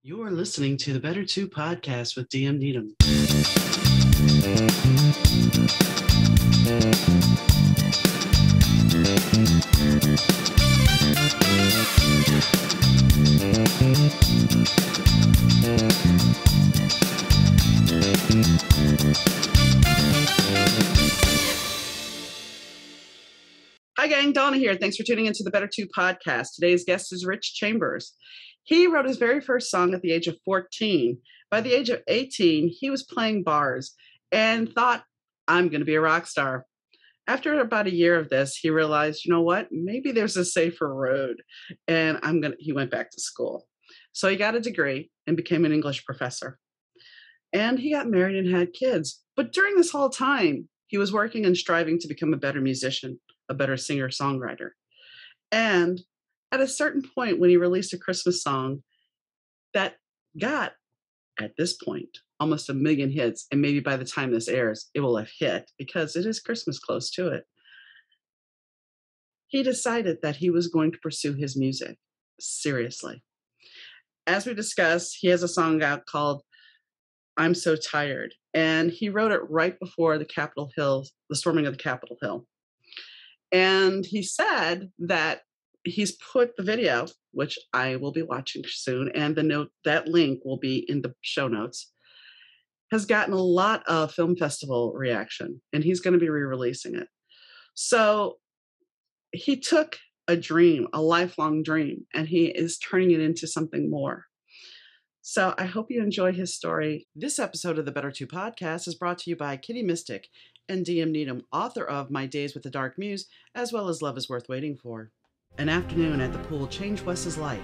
You're listening to the Better 2 podcast with DM Needham. Hi gang, Donna here. Thanks for tuning into the Better 2 podcast. Today's guest is Rich Chambers. He wrote his very first song at the age of 14. By the age of 18, he was playing bars and thought, I'm going to be a rock star. After about a year of this, he realized, you know what, maybe there's a safer road. And he went back to school. So he got a degree and became an English professor. And he got married and had kids. But during this whole time, he was working and striving to become a better musician, a better singer-songwriter. And at a certain point, when he released a Christmas song that got, at this point, almost 1 million hits, and maybe by the time this airs, it will have hit because it is Christmas close to it, he decided that he was going to pursue his music seriously. As we discussed, he has a song out called I'm So Tired, and he wrote it right before the storming of the Capitol Hill. And he said that he's put the video, which I will be watching soon, and that link will be in the show notes, has gotten a lot of film festival reaction, and he's going to be re-releasing it. So he took a dream, a lifelong dream, and he is turning it into something more. So I hope you enjoy his story. This episode of the Better 2 podcast is brought to you by Kitty Mystic and DM Needham, author of My Days with the Dark Muse, as well as Love is Worth Waiting For. An afternoon at the pool changed Wes's life.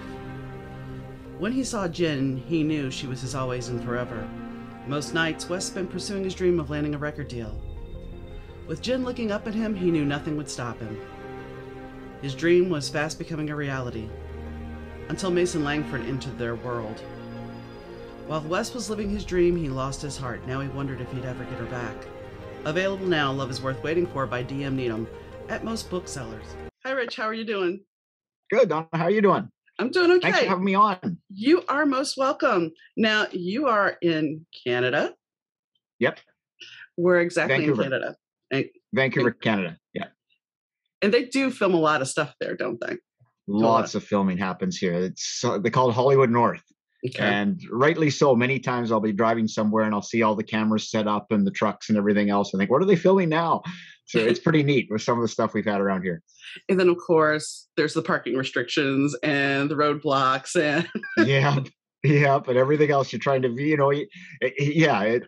When he saw Jen, he knew she was his always and forever. Most nights, Wes spent pursuing his dream of landing a record deal. With Jen looking up at him, he knew nothing would stop him. His dream was fast becoming a reality, until Mason Langford entered their world. While Wes was living his dream, he lost his heart. Now he wondered if he'd ever get her back. Available now, Love is Worth Waiting For by DM Needham at most booksellers. Hi, Rich. How are you doing? Good, Donna. How are you doing? I'm doing okay. Thanks for having me on. You are most welcome. Now, you are in Canada? Yep. Where exactly Vancouver. in Canada? Vancouver, Canada. Yeah. And they do film a lot of stuff there, don't they? Lots of filming happens here. They call it Hollywood North. Okay. And rightly so. Many times I'll be driving somewhere and I'll see all the cameras set up and the trucks and everything else. I think, what are they filming now? So it's pretty neat with some of the stuff we've had around here. And then, of course, there's the parking restrictions and the roadblocks. And Yeah, but everything else you're trying to be,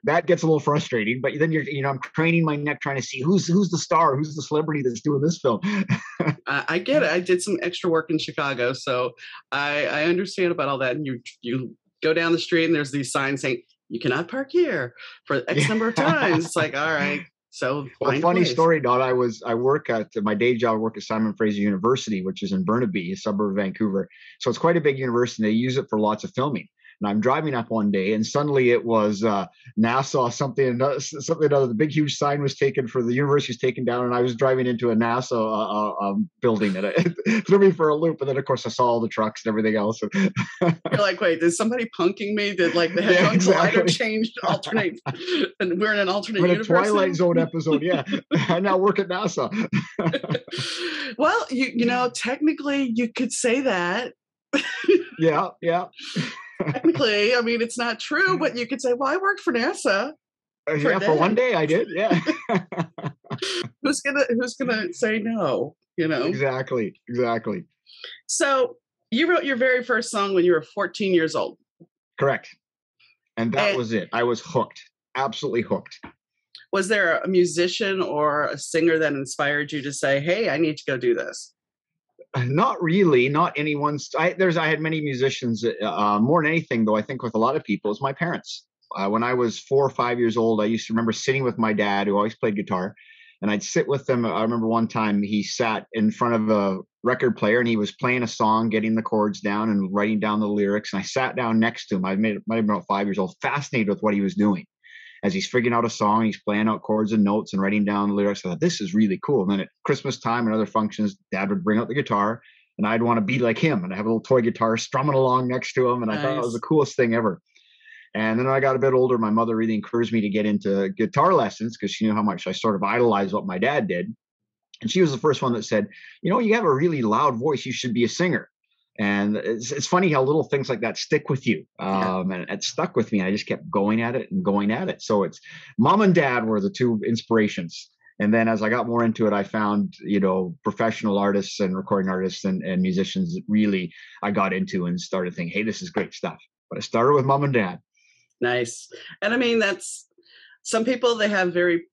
that gets a little frustrating. But then I'm craning my neck trying to see who's the star, who's the celebrity that's doing this film. I get it. I did some extra work in Chicago, so I understand about all that. And you go down the street and there's these signs saying you cannot park here for X number of times. It's like, all right. So, well, funny story, Don. I work at my day job. I work at Simon Fraser University, which is in Burnaby, a suburb of Vancouver. So it's quite a big university. They use it for lots of filming. And I'm driving up one day, and suddenly it was NASA something. The big huge sign was taken for the university was taken down, and I was driving into a NASA building, and it threw me for a loop. And then, of course, I saw all the trucks and everything else. You're like, wait, is somebody punking me? Did the Hadron Collider change alternate, and we're in an alternate universe? A Twilight Zone episode, yeah. I now work at NASA. Well, technically, you could say that. Yeah. Technically, I mean, it's not true, but you could say, well, I worked for NASA. For one day I did, yeah. Who's gonna say no, Exactly. So you wrote your very first song when you were 14 years old. Correct. And that was it. I was hooked, absolutely hooked. Was there a musician or a singer that inspired you to say, hey, I need to go do this? Not really, not anyone. I had many musicians. More than anything, though, I think with a lot of people, is my parents. When I was 4 or 5 years old, I used to remember sitting with my dad, who always played guitar, and I'd sit with him. I remember one time he sat in front of a record player and he was playing a song, getting the chords down and writing down the lyrics. And I sat down next to him. I might have been about 5 years old, fascinated with what he was doing. As he's figuring out a song, he's playing out chords and notes and writing down the lyrics. I thought, this is really cool. And then at Christmas time and other functions, Dad would bring out the guitar and I'd want to be like him, and I have a little toy guitar strumming along next to him, and I thought it was the Nice. coolest thing ever. And then when I got a bit older, my mother really encouraged me to get into guitar lessons because she knew how much I sort of idolized what my dad did. And she was the first one that said, you have a really loud voice. You should be a singer. And it's funny how little things like that stick with you. Yeah. And it stuck with me. I just kept going at it and going at it. So it's mom and dad were the two inspirations. And then as I got more into it, I found, professional artists and recording artists and musicians that really I got into and started thinking, hey, this is great stuff. But I started with mom and dad. Nice. And I mean, that's some people, they have very,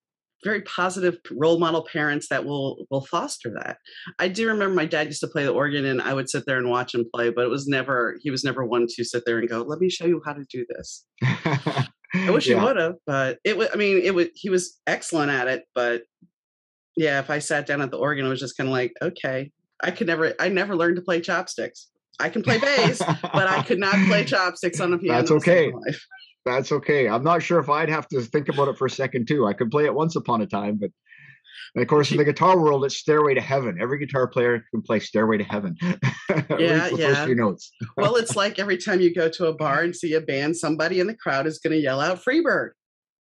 very positive role model parents that will foster that. I do remember my dad used to play the organ, and I would sit there and watch him play, but he was never one to sit there and go, let me show you how to do this. I wish he Yeah. would have, but he was excellent at it. But yeah, if I sat down at the organ, it was just kind of like, okay, I never learned to play chopsticks. I can play bass, but I could not play chopsticks on a piano. That's okay. That's okay. I'm not sure if I'd have to think about it for a second too. I could play it once upon a time, but and of course in the guitar world, it's Stairway to Heaven. Every guitar player can play Stairway to Heaven. Yeah, the yeah. first few notes. Well, it's like every time you go to a bar and see a band, somebody in the crowd is going to yell out "Freebird."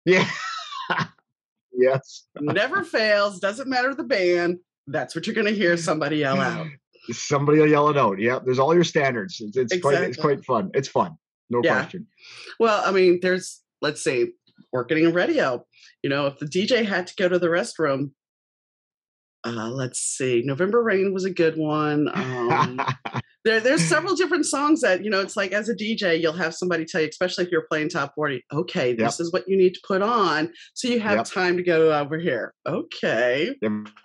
Yeah. Yes. Never fails. Doesn't matter the band. That's what you're going to hear somebody yell out. Somebody will yell it out. Yeah. There's all your standards. It's Exactly. quite fun. It's fun. No question. Well, I mean, let's say, working in radio. If the DJ had to go to the restroom, let's see, November Rain was a good one. There's several different songs that, it's like as a DJ, you'll have somebody tell you, especially if you're playing top 40, okay, this is what you need to put on. So you have time to go over here. Okay.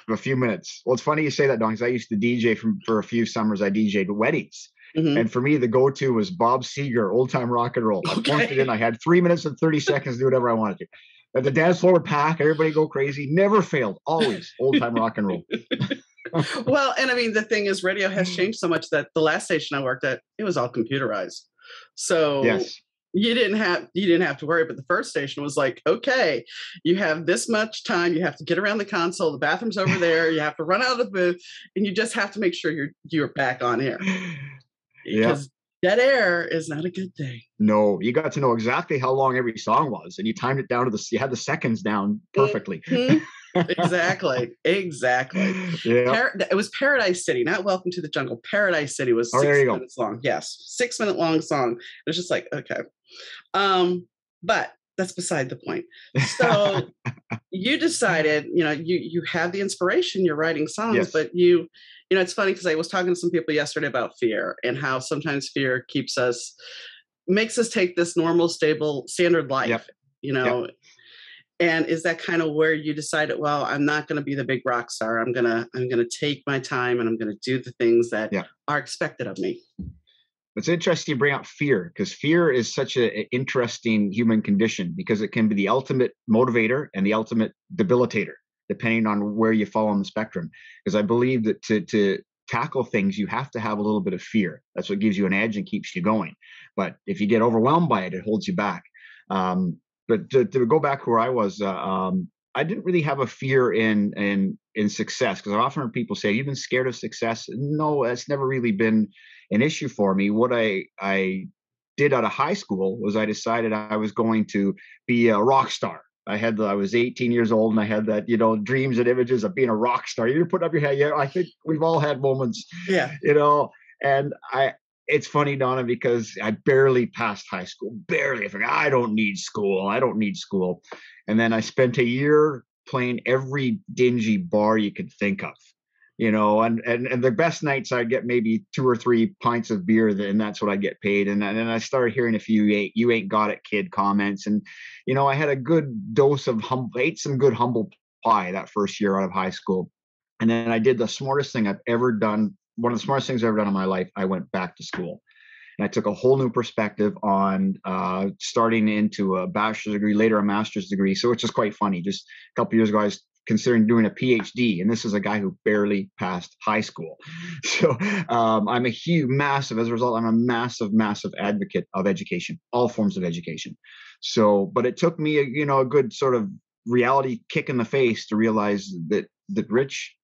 A few minutes. Well, it's funny you say that, Don, because I used to DJ for a few summers. I DJ'd weddings. Mm-hmm. And for me, the go-to was Bob Seger, Old Time Rock and Roll. I plunked it in. I had 3 minutes and 30 seconds to do whatever I wanted to. And the dance floor would pack, everybody go crazy. Never failed. Always Old Time Rock and Roll. Well, and I mean, the thing is, radio has changed so much that the last station I worked at, it was all computerized. So yes. You didn't have to worry. But the first station was like, okay, you have this much time. You have to get around the console. The bathroom's over there. You have to run out of the booth, and you just have to make sure you're back on air. Because dead air is not a good thing. No, you got to know exactly how long every song was, and you timed it down you had the seconds down perfectly. Mm-hmm. Exactly. Yeah. It was Paradise City, not Welcome to the Jungle. Paradise City was 6 minutes long. Yes, 6 minute long song. It was just like, okay. But that's beside the point. So you decided, you have the inspiration, you're writing songs, but it's funny because I was talking to some people yesterday about fear and how sometimes fear makes us take this normal, stable, standard life, And is that kind of where you decided, well, I'm not going to be the big rock star. I'm going to take my time and I'm going to do the things that are expected of me. It's interesting you bring up fear, because fear is such an interesting human condition, because it can be the ultimate motivator and the ultimate debilitator, depending on where you fall on the spectrum. Because I believe that to tackle things, you have to have a little bit of fear. That's what gives you an edge and keeps you going. But if you get overwhelmed by it, it holds you back. But to go back where I was, I didn't really have a fear in success, because I often heard people say, "You've been scared of success." No, that's never really been an issue for me. What I did out of high school was I decided I was going to be a rock star. I was 18 years old and I had that, dreams and images of being a rock star. You put up your hand. Yeah, I think we've all had moments. Yeah. And it's funny, Donna, because I barely passed high school. Barely. I figured, I don't need school. And then I spent a year playing every dingy bar you could think of. And the best nights I'd get maybe 2 or 3 pints of beer, and that's what I get paid. And then I started hearing a few "you ain't got it, kid" comments. And, I had a good dose of ate some good humble pie that first year out of high school. And then I did the smartest thing I've ever done. One of the smartest things I've ever done in my life. I went back to school. And I took a whole new perspective on starting into a bachelor's degree, later a master's degree. So it's just quite funny. Just a couple of years ago, I was considering doing a PhD, and this is a guy who barely passed high school. So I'm as a result, I'm a massive advocate of education, all forms of education. So, but it took me a good sort of reality kick in the face to realize that Rich,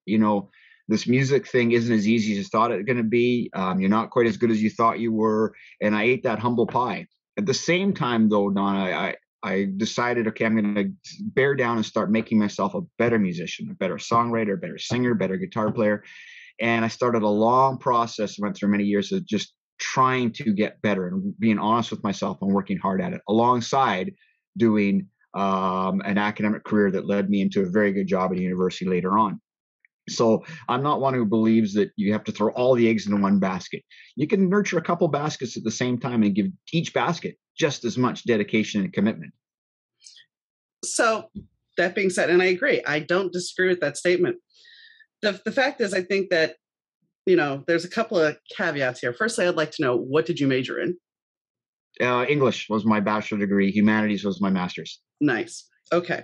this music thing isn't as easy as you thought it was going to be. You're not quite as good as you thought you were. And I ate that humble pie. At the same time, though, Don, I decided, okay, I'm going to bear down and start making myself a better musician, a better songwriter, a better singer, better guitar player. And I started a long process, went through many years of just trying to get better and being honest with myself and working hard at it, alongside doing an academic career that led me into a very good job at a university later on. So I'm not one who believes that you have to throw all the eggs in one basket. You can nurture a couple baskets at the same time and give each basket just as much dedication and commitment. So that being said, and I agree, I don't disagree with that statement. The fact is, I think that, there's a couple of caveats here. Firstly, I'd like to know, what did you major in? English was my bachelor degree. Humanities was my master's. Nice. Okay.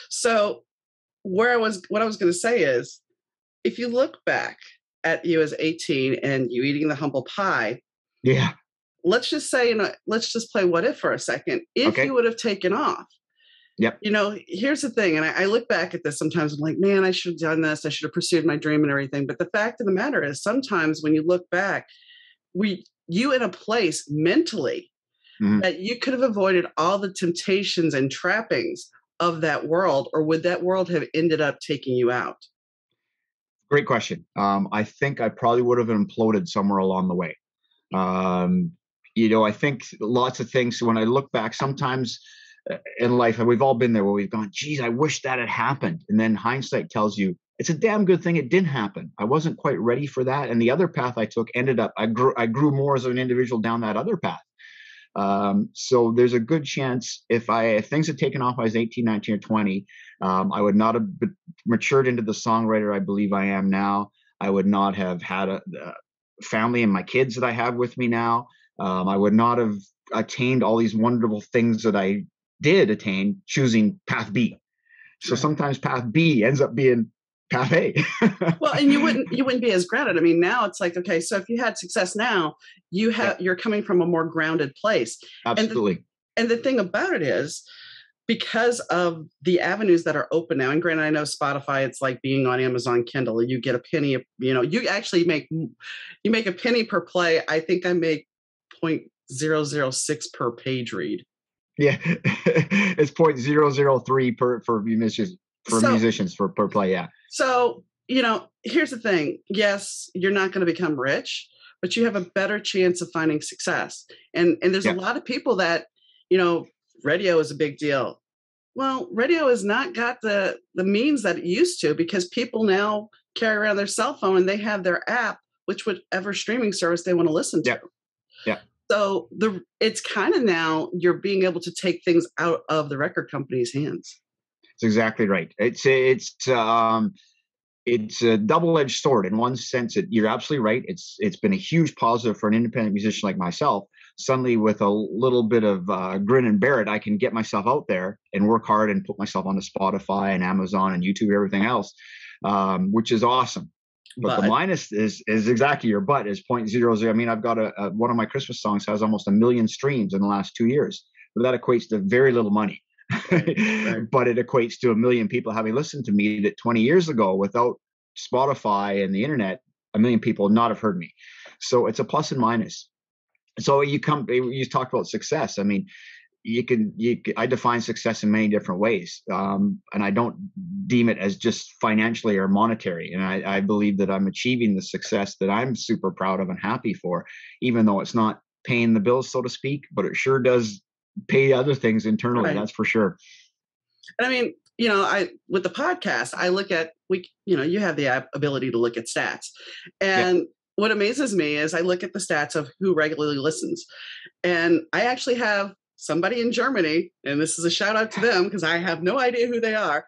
So what I was going to say is, if you look back at you as 18 and you eating the humble pie, yeah, let's just say, let's just play what if for a second. If you would have taken off, yep. Here's the thing. And I look back at this sometimes, I'm like, man, I should have done this. I should have pursued my dream and everything. But the fact of the matter is, sometimes when you look back, you in a place mentally that you could have avoided all the temptations and trappings of that world, or would that world have ended up taking you out? Great question. I think I probably would have imploded somewhere along the way. I think lots of things, when I look back, sometimes in life, and we've all been there, where we've gone, geez, I wish that had happened. And then hindsight tells you it's a damn good thing it didn't happen. I wasn't quite ready for that. And the other path I took I grew more as an individual down that other path. So there's a good chance if things had taken off when I was 18, 19, or 20, I would not have matured into the songwriter I believe I am now. I would not have had a family and my kids that I have with me now. I would not have attained all these wonderful things that I did attain choosing path B. So sometimes path B ends up being path A. Well, and you wouldn't be as grounded. I mean, now it's like, okay, so if you had success now, you're coming from a more grounded place. Absolutely. And the thing about it is, because of the avenues that are open now, and granted, I know Spotify, it's like being on Amazon Kindle. You get a penny, you actually make a penny per play. I think I make 0.006 per page read. Yeah, it's 0.003 for musicians per play. Yeah. So, here's the thing. Yes, you're not going to become rich, but you have a better chance of finding success. And there's a lot of people that, radio is a big deal. Well, radio has not got the means that it used to, because people now carry around their cell phone and they have their app, whichever streaming service they want to listen to. Yeah. So it's kind of now you're being able to take things out of the record company's hands. That's exactly right. It's a double-edged sword. In one sense, you're absolutely right. It's been a huge positive for an independent musician like myself. Suddenly, with a little bit of grin and bear it, I can get myself out there and work hard and put myself onto Spotify and Amazon and YouTube, everything else, which is awesome. But the minus is exactly your but is 0.00. I mean, I've got one of my Christmas songs has almost 1 million streams in the last 2 years, but that equates to very little money. Right. But it equates to 1 million people having listened to me that 20 years ago, without Spotify and the internet, 1 million people would not have heard me. So it's a plus and minus. So you talked about success. I mean, I define success in many different ways. And I don't deem it as just financially or monetary. And I believe that I'm achieving the success that I'm super proud of and happy for, even though it's not paying the bills, so to speak, but it sure does pay other things internally. Right. That's for sure. And I mean, with the podcast, I look at, you have the ability to look at stats. And what amazes me is I look at the stats of who regularly listens. And I actually have somebody in Germany, and this is a shout out to them because I have no idea who they are.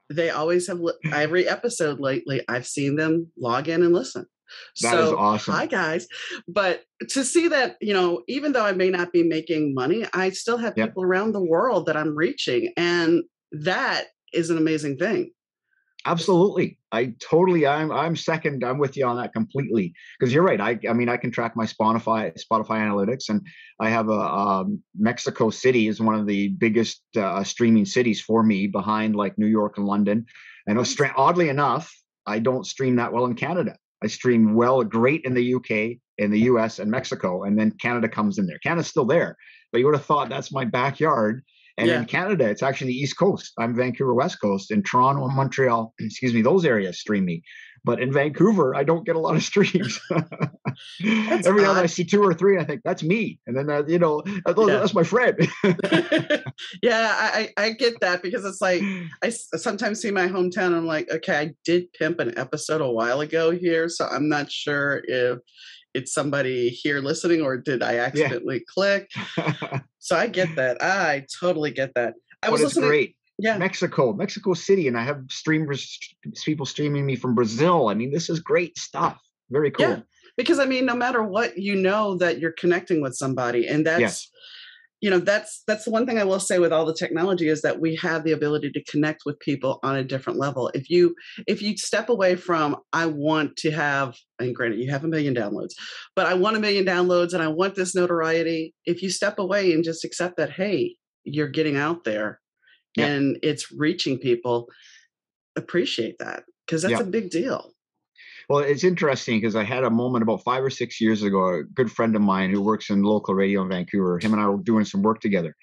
They always have every episode lately. I've seen them log in and listen. That is awesome. Hi guys. But to see that, even though I may not be making money, I still have people around the world that I'm reaching. And that is an amazing thing. Absolutely. I'm second. I'm with you on that completely. Because you're right. I mean, I can track my Spotify analytics, and I have Mexico City is one of the biggest streaming cities for me, behind like New York and London. And oddly enough, I don't stream that well in Canada. I stream great in the UK, in the US, and Mexico, and then Canada comes in there. Canada's still there, but you would have thought that's my backyard. And in Yeah. Canada, it's actually the East Coast. I'm Vancouver West Coast. In Toronto and Montreal, excuse me, those areas stream me. But in Vancouver, I don't get a lot of streams. That's Every time I odd. see 2 or 3, I think that's me, and then that's my friend. Yeah, I get that, because it's like I sometimes see my hometown and I'm like, okay, I did pimp an episode a while ago here, so I'm not sure if it's somebody here listening or did I accidentally click. So I get that. I totally get that. I was it's listening. great. Yeah. Mexico City, and I have people streaming me from Brazil. I mean, this is great stuff. Very cool. Yeah, because I mean, no matter what, that you're connecting with somebody, and that's that's the one thing I will say with all the technology is that we have the ability to connect with people on a different level. If you step away from, I want to have, and granted you have 1 million downloads, but I want 1 million downloads and I want this notoriety. If you step away and just accept that, hey, you're getting out there and it's reaching people, appreciate that, because that's a big deal. Well, it's interesting because I had a moment about 5 or 6 years ago. A good friend of mine who works in local radio in Vancouver, him and I were doing some work together.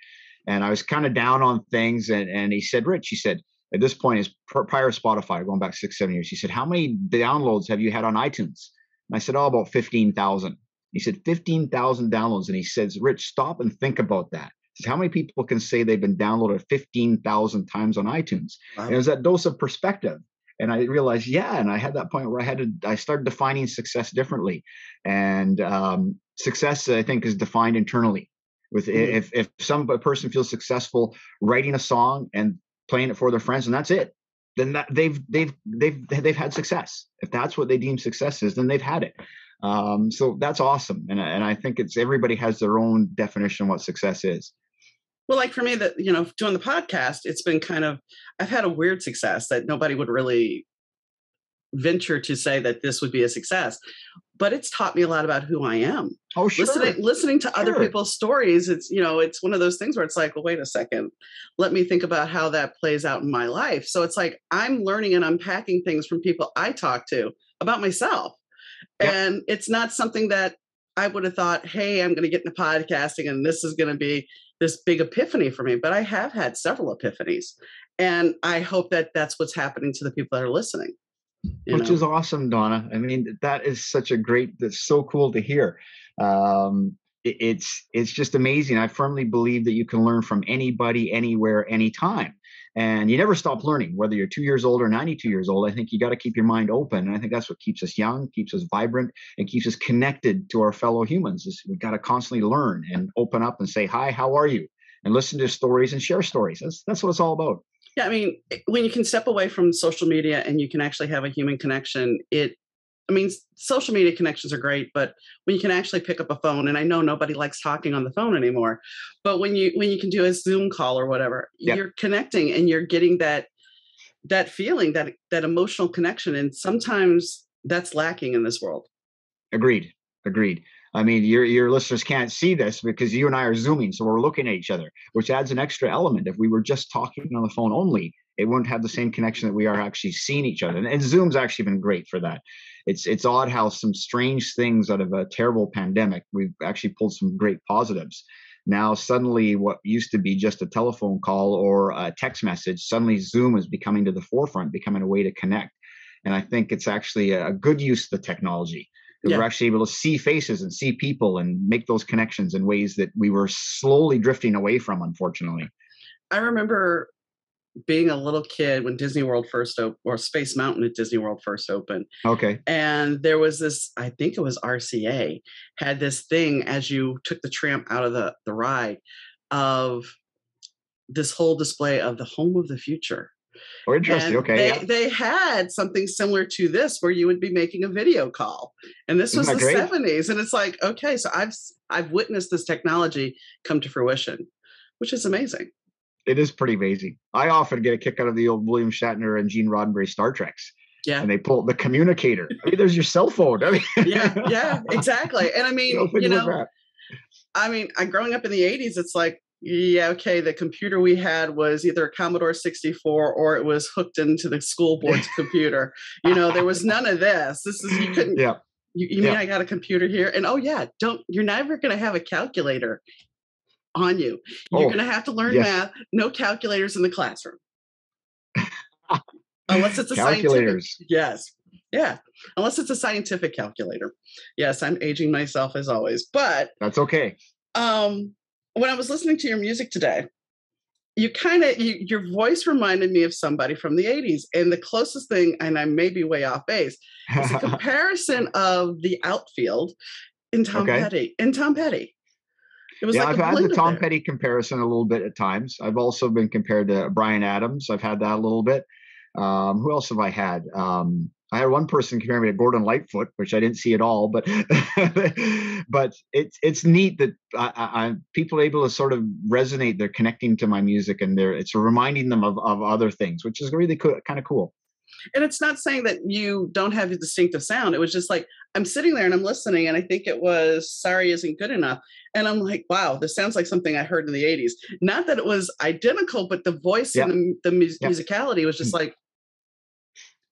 And I was kind of down on things. And he said, Rich, he said, at this point, is prior to Spotify, going back 6, 7 years, he said, how many downloads have you had on iTunes? And I said, oh, about 15,000. He said, 15,000 downloads. And he says, Rich, stop and think about that. He says, how many people can say they've been downloaded 15,000 times on iTunes? Wow. And it was that dose of perspective. And I realized, and I had that point where I started defining success differently. And success, I think, is defined internally. If a person feels successful writing a song and playing it for their friends, and that's it, then they've had success. If that's what they deem success is, then they've had it. So that's awesome. And I think everybody has their own definition of what success is. Well, like for me, that, doing the podcast, it's been I've had a weird success that nobody would really venture to say that this would be a success, but it's taught me a lot about who I am. Oh, sure. Listening to other people's stories. It's, it's one of those things where it's like, well, wait a second, let me think about how that plays out in my life. So it's like, I'm learning and unpacking things from people I talk to about myself. Yep. And it's not something that I would have thought, hey, I'm going to get into podcasting and this is going to be this big epiphany for me, but I have had several epiphanies, and I hope that that's what's happening to the people that are listening. Which is awesome, Donna. I mean, that's so cool to hear. It's just amazing. I firmly believe that you can learn from anybody, anywhere, anytime. And you never stop learning, whether you're 2 years old or 92 years old. I think you got to keep your mind open. And I think that's what keeps us young, keeps us vibrant, and keeps us connected to our fellow humans. We've got to constantly learn and open up and say, hi, how are you? And listen to stories and share stories. That's what it's all about. Yeah, I mean, when you can step away from social media and you can actually have a human connection, social media connections are great, but when you can actually pick up a phone, and I know nobody likes talking on the phone anymore, but when you can do a Zoom call or whatever, you're connecting and you're getting that feeling, that emotional connection. And sometimes that's lacking in this world. Agreed. I mean, your listeners can't see this because you and I are Zooming, so we're looking at each other, which adds an extra element. If we were just talking on the phone only, it wouldn't have the same connection that we are actually seeing each other. And Zoom's actually been great for that. It's odd how some strange things out of a terrible pandemic, we've actually pulled some great positives. Now, suddenly what used to be just a telephone call or a text message, suddenly Zoom is becoming to the forefront, becoming a way to connect. And I think it's actually a good use of the technology. We're actually able to see faces and see people and make those connections in ways that we were slowly drifting away from, unfortunately. I remember being a little kid when Disney World first opened, or Space Mountain at Disney World first opened. Okay. And there was this, I think it was RCA, had this thing as you took the tramp out of the ride of this whole display of the home of the future. Oh, interesting. And okay. They had something similar to this where you would be making a video call. And this was the 70s. And it's like, okay, so I've witnessed this technology come to fruition, which is amazing. It is pretty amazing. I often get a kick out of the old William Shatner and Gene Roddenberry Star Treks. Yeah. And they pull the communicator. I mean, there's your cell phone. I mean, yeah, exactly. And I mean, growing up in the 80s, it's like, yeah, okay, the computer we had was either a Commodore 64 or it was hooked into the school board's computer. There was none of this. You couldn't, Yeah. you mean I got a computer here? And oh yeah, you're never going to have a calculator on you. You're going to have to learn math. No calculators in the classroom. Unless it's a scientific. Yes. Yeah. Unless it's a scientific calculator. Yes, I'm aging myself as always, but that's okay. When I was listening to your music today, your voice reminded me of somebody from the 80s. And the closest thing, and I may be way off base, is a comparison of the outfield in Tom Petty. It was I've had the Tom Petty comparison a little bit at times. I've also been compared to Bryan Adams. I've had that a little bit. Who else have I had? I had one person compare me to Gordon Lightfoot, which I didn't see at all, but but it's neat that people are able to sort of resonate. They're connecting to my music, and it's reminding them of other things, which is really kind of cool. And it's not saying that you don't have a distinctive sound. It was just like, I'm sitting there and I'm listening, and I think it was Sorry Isn't Good Enough. And I'm like, wow, this sounds like something I heard in the 80s. Not that it was identical, but the voice and the musicality was just like,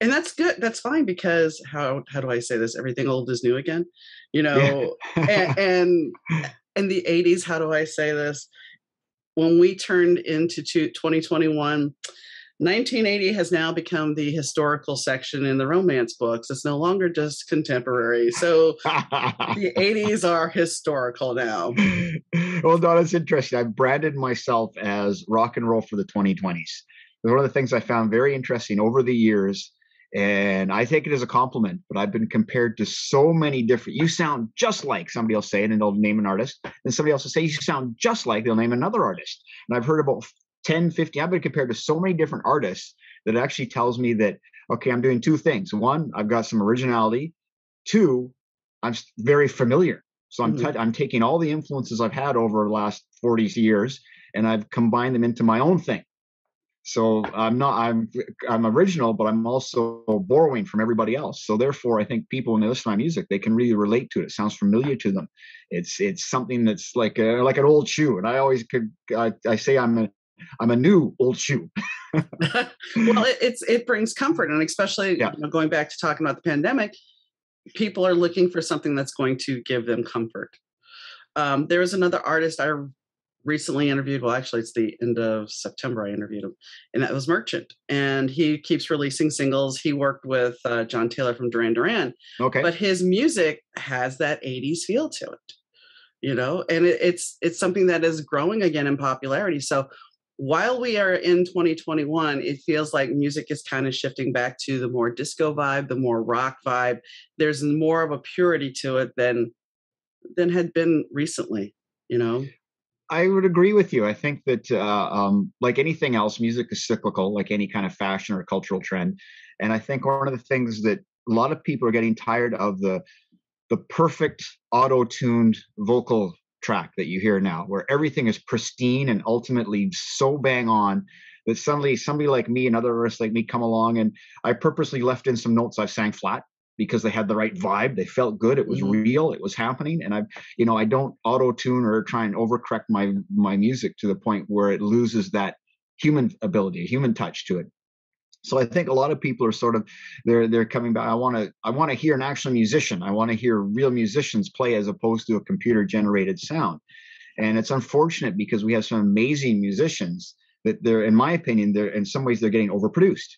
and that's good. That's fine, because how do I say this? Everything old is new again, and in the 80s, how do I say this? When we turned into 2021, 1980 has now become the historical section in the romance books. It's no longer just contemporary. So the 80s are historical now. Well, Don, it's interesting. I've branded myself as rock and roll for the 2020s. One of the things I found very interesting over the years, and I take it as a compliment, but I've been compared to so many different, you sound just like, somebody will say it and they'll name an artist, and somebody else will say you sound just like, they'll name another artist. And I've heard about 10, 15, I've been compared to so many different artists that it actually tells me that, okay, I'm doing two things. One, I've got some originality. Two, I'm very familiar. So I'm taking all the influences I've had over the last 40 years, and I've combined them into my own thing. So I'm original, but I'm also borrowing from everybody else. So therefore, I think people, when they listen to my music, they can really relate to it. It sounds familiar to them. It's something that's like an old shoe. And I always I say I'm a new old shoe. Well, it brings comfort, and especially going back to talking about the pandemic, people are looking for something that's going to give them comfort. There was another artist I recently interviewed. Well, actually, it's the end of September I interviewed him, and that was Merchant. And he keeps releasing singles. He worked with John Taylor from Duran Duran. Okay, but his music has that 80s feel to it, and it's something that is growing again in popularity. So while we are in 2021, it feels like music is kind of shifting back to the more disco vibe, the more rock vibe. There's more of a purity to it than had been recently, I would agree with you. I think that like anything else, music is cyclical, like any kind of fashion or cultural trend. And I think one of the things that a lot of people are getting tired of, the perfect auto-tuned vocal track that you hear now, where everything is pristine and ultimately so bang on that suddenly somebody like me and other artists like me come along, and I purposely left in some notes I sang flat because they had the right vibe. They felt good. It was real. It was happening. And I don't auto-tune or try and overcorrect my music to the point where it loses that human ability, human touch to it. So I think a lot of people are sort of, they're coming back. I want to hear an actual musician. I want to hear real musicians play as opposed to a computer generated sound. And it's unfortunate because we have some amazing musicians that in my opinion, in some ways they're getting overproduced.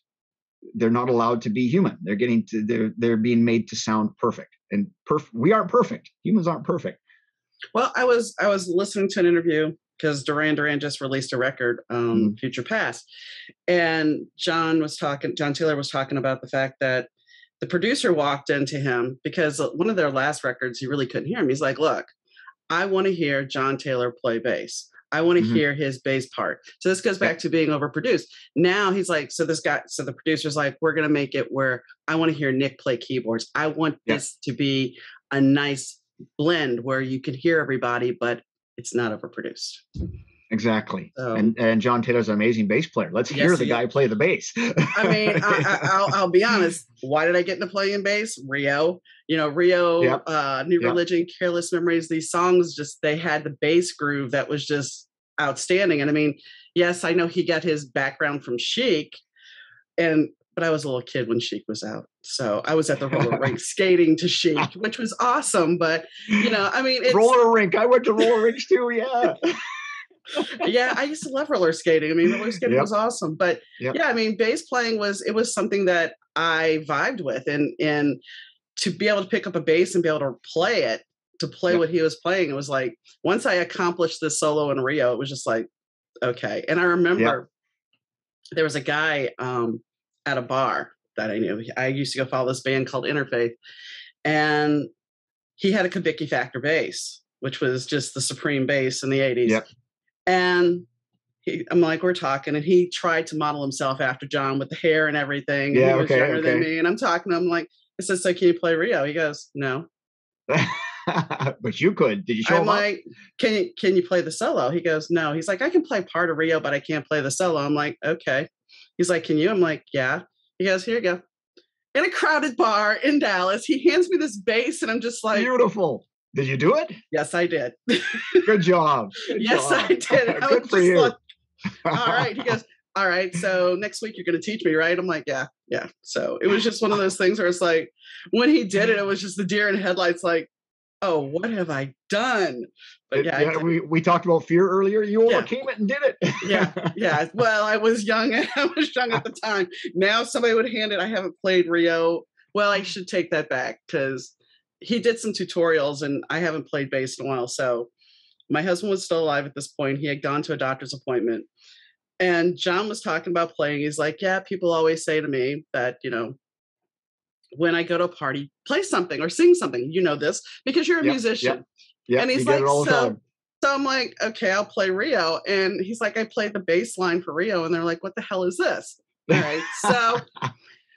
They're not allowed to be human. They're being made to sound perfect, and we aren't perfect. Humans aren't perfect. Well, I was listening to an interview because Duran Duran just released a record, Future Past, and John Taylor was talking about the fact that the producer walked into him because one of their last records, he really couldn't hear him. He's like, look, I want to hear John Taylor play bass. I want to hear his bass part. So this goes back to being overproduced. Now he's like, so the producer's like, we're going to make it where I want to hear Nick play keyboards. I want this to be a nice blend where you can hear everybody, but it's not overproduced. Exactly. And John Taylor's an amazing bass player. Let's hear the guy play the bass. I mean, I'll be honest. Why did I get into playing bass? Rio, New Religion, Careless Memories. These songs they had the bass groove that was just, outstanding. And I mean, yes, I know he got his background from Chic, but I was a little kid when Chic was out. So I was at the roller rink skating to Chic, which was awesome. But, I mean, it's roller rink. I went to roller rinks too. Yeah. Yeah, I used to love roller skating. I mean, roller skating was awesome. But yeah, I mean, bass playing was something that I vibed with. And to be able to pick up a bass and be able to play it, to play what he was playing, it was like, once I accomplished this solo in Rio, it was just like, okay. And I remember there was a guy at a bar that I knew. I used to go follow this band called Interfaith, and he had a Kabiki Factor bass, which was just the supreme bass in the 80s. Yep. And I'm like, we're talking, and he tried to model himself after John with the hair and everything. Yeah, and he was younger than me. And I'm talking to him like, I said, so can you play Rio? He goes, no. But you could. Did you show him? I'm like, can you play the solo? He goes, no. He's like, I can play part of Rio, but I can't play the solo. I'm like, okay. He's like, can you? I'm like, yeah. He goes, here you go. In a crowded bar in Dallas, he hands me this bass, and I'm just like, beautiful. Did you do it? Yes, I did. Good job. Good job. I did. Good for you. Like, all right. He goes, all right, so next week you're going to teach me, right? I'm like, yeah. So it was just one of those things where it's like, when he did it, it was just the deer in headlights, like, oh, what have I done? But we talked about fear earlier. You overcame it and did it. Yeah. Well, I was young. I was young at the time. Now somebody would hand it. I haven't played Rio. Well, I should take that back, because he did some tutorials, and I haven't played bass in a while. So my husband was still alive at this point. He had gone to a doctor's appointment, and John was talking about playing. He's like, yeah, people always say to me that, when I go to a party, play something or sing something. You know this because you're a musician. Yeah. And he's like, so I'm like, okay, I'll play Rio. And he's like, I played the bass line for Rio. And they're like, what the hell is this? All right.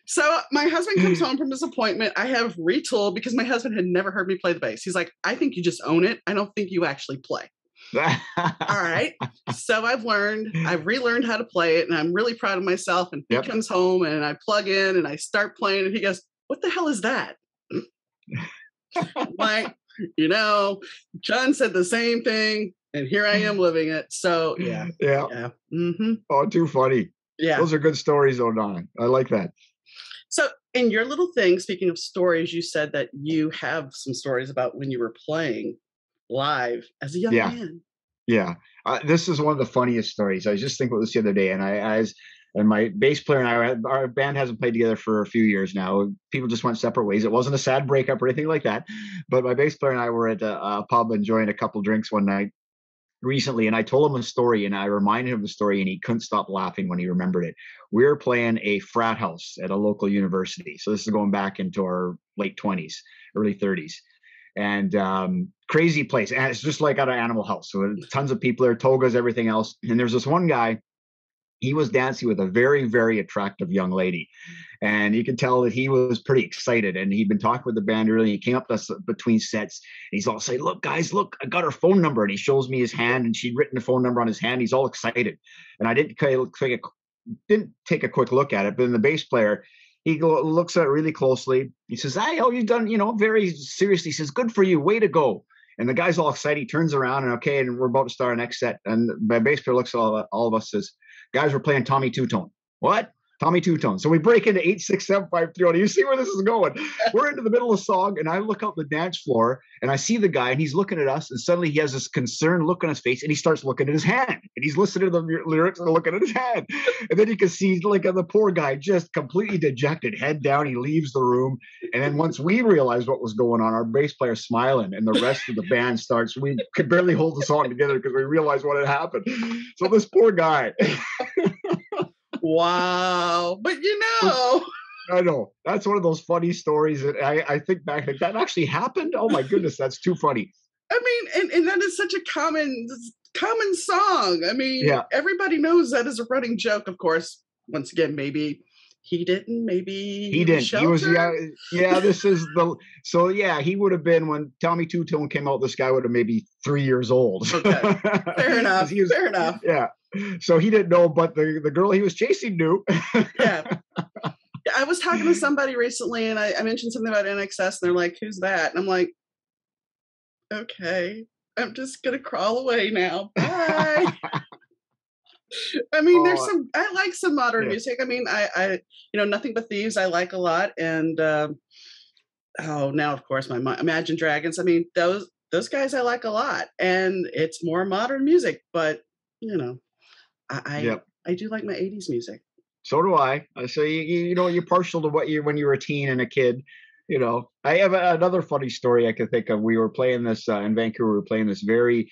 So my husband comes home from his appointment. I have retooled, because my husband had never heard me play the bass. He's like, I think you just own it. I don't think you actually play. All right. So I've relearned how to play it, and I'm really proud of myself. And he comes home, and I plug in and I start playing, and he goes, what the hell is that? Like, John said the same thing, and here I am living it. So yeah. Mm-hmm. Oh, too funny. Yeah. Those are good stories, O'Donnell. I like that. So in your little thing, speaking of stories, you said that you have some stories about when you were playing live as a young man. Yeah. This is one of the funniest stories. I was just thinking about this the other day, and my bass player and I, our band hasn't played together for a few years now. People just went separate ways. It wasn't a sad breakup or anything like that. But my bass player and I were at a pub enjoying a couple drinks one night recently, and I told him a story, and I reminded him of the story, and he couldn't stop laughing when he remembered it. We were playing a frat house at a local university. So this is going back into our late 20s, early 30s. And crazy place. And it's just like at an Animal House. So tons of people there, togas, everything else. And there's this one guy. He was dancing with a very, very attractive young lady. And you could tell that he was pretty excited. And he'd been talking with the band earlier. He came up to us between sets. And he's all saying, look, guys, look, I got her phone number. And he shows me his hand, and she'd written the phone number on his hand. He's all excited. And I didn't take a quick look at it. But then the bass player, he looks at it really closely. He says, hey, you've done, very seriously. He says, good for you. Way to go. And the guy's all excited. He turns around and we're about to start our next set. And my bass player looks at all of us, says, guys, we're playing Tommy Two-Tone. What? Tommy Two-Tone. So we break into 8, 6, 7, 5, 3. Do you see where this is going? We're into the middle of the song, and I look out the dance floor, and I see the guy, and he's looking at us, and suddenly he has this concerned look on his face, and he starts looking at his hand, and he's listening to the lyrics and looking at his hand. And then you can see the poor guy just completely dejected, head down. He leaves the room, and then once we realized what was going on, our bass player smiling, and the rest of the band starts. We could barely hold the song together because we realized what had happened. So this poor guy. Wow. But I know. That's one of those funny stories that I think back, like, that actually happened. Oh my goodness, that's too funny. I mean, and that is such a common song. I mean, everybody knows that is a running joke, of course. Once again, maybe he didn't, maybe he didn't. He was this is he would have been, when Tommy Two-Tone came out, this guy would have maybe 3 years old. Okay. Fair enough. Fair enough. Yeah. So he didn't know, but the girl he was chasing knew. Yeah. I was talking to somebody recently, and I mentioned something about NXS, and they're like, who's that? And I'm like, okay. I'm just gonna crawl away now. Bye. I mean, Oh, I like some modern yeah. music. I mean, Nothing But Thieves I like a lot, and oh, now of course Imagine Dragons. I mean, those guys I like a lot, and it's more modern music, but you know, Yep. I do like my '80s music. So do I. So you're partial to what you when you were a teen and a kid. I have another funny story I could think of. We were playing this in Vancouver. We were playing this very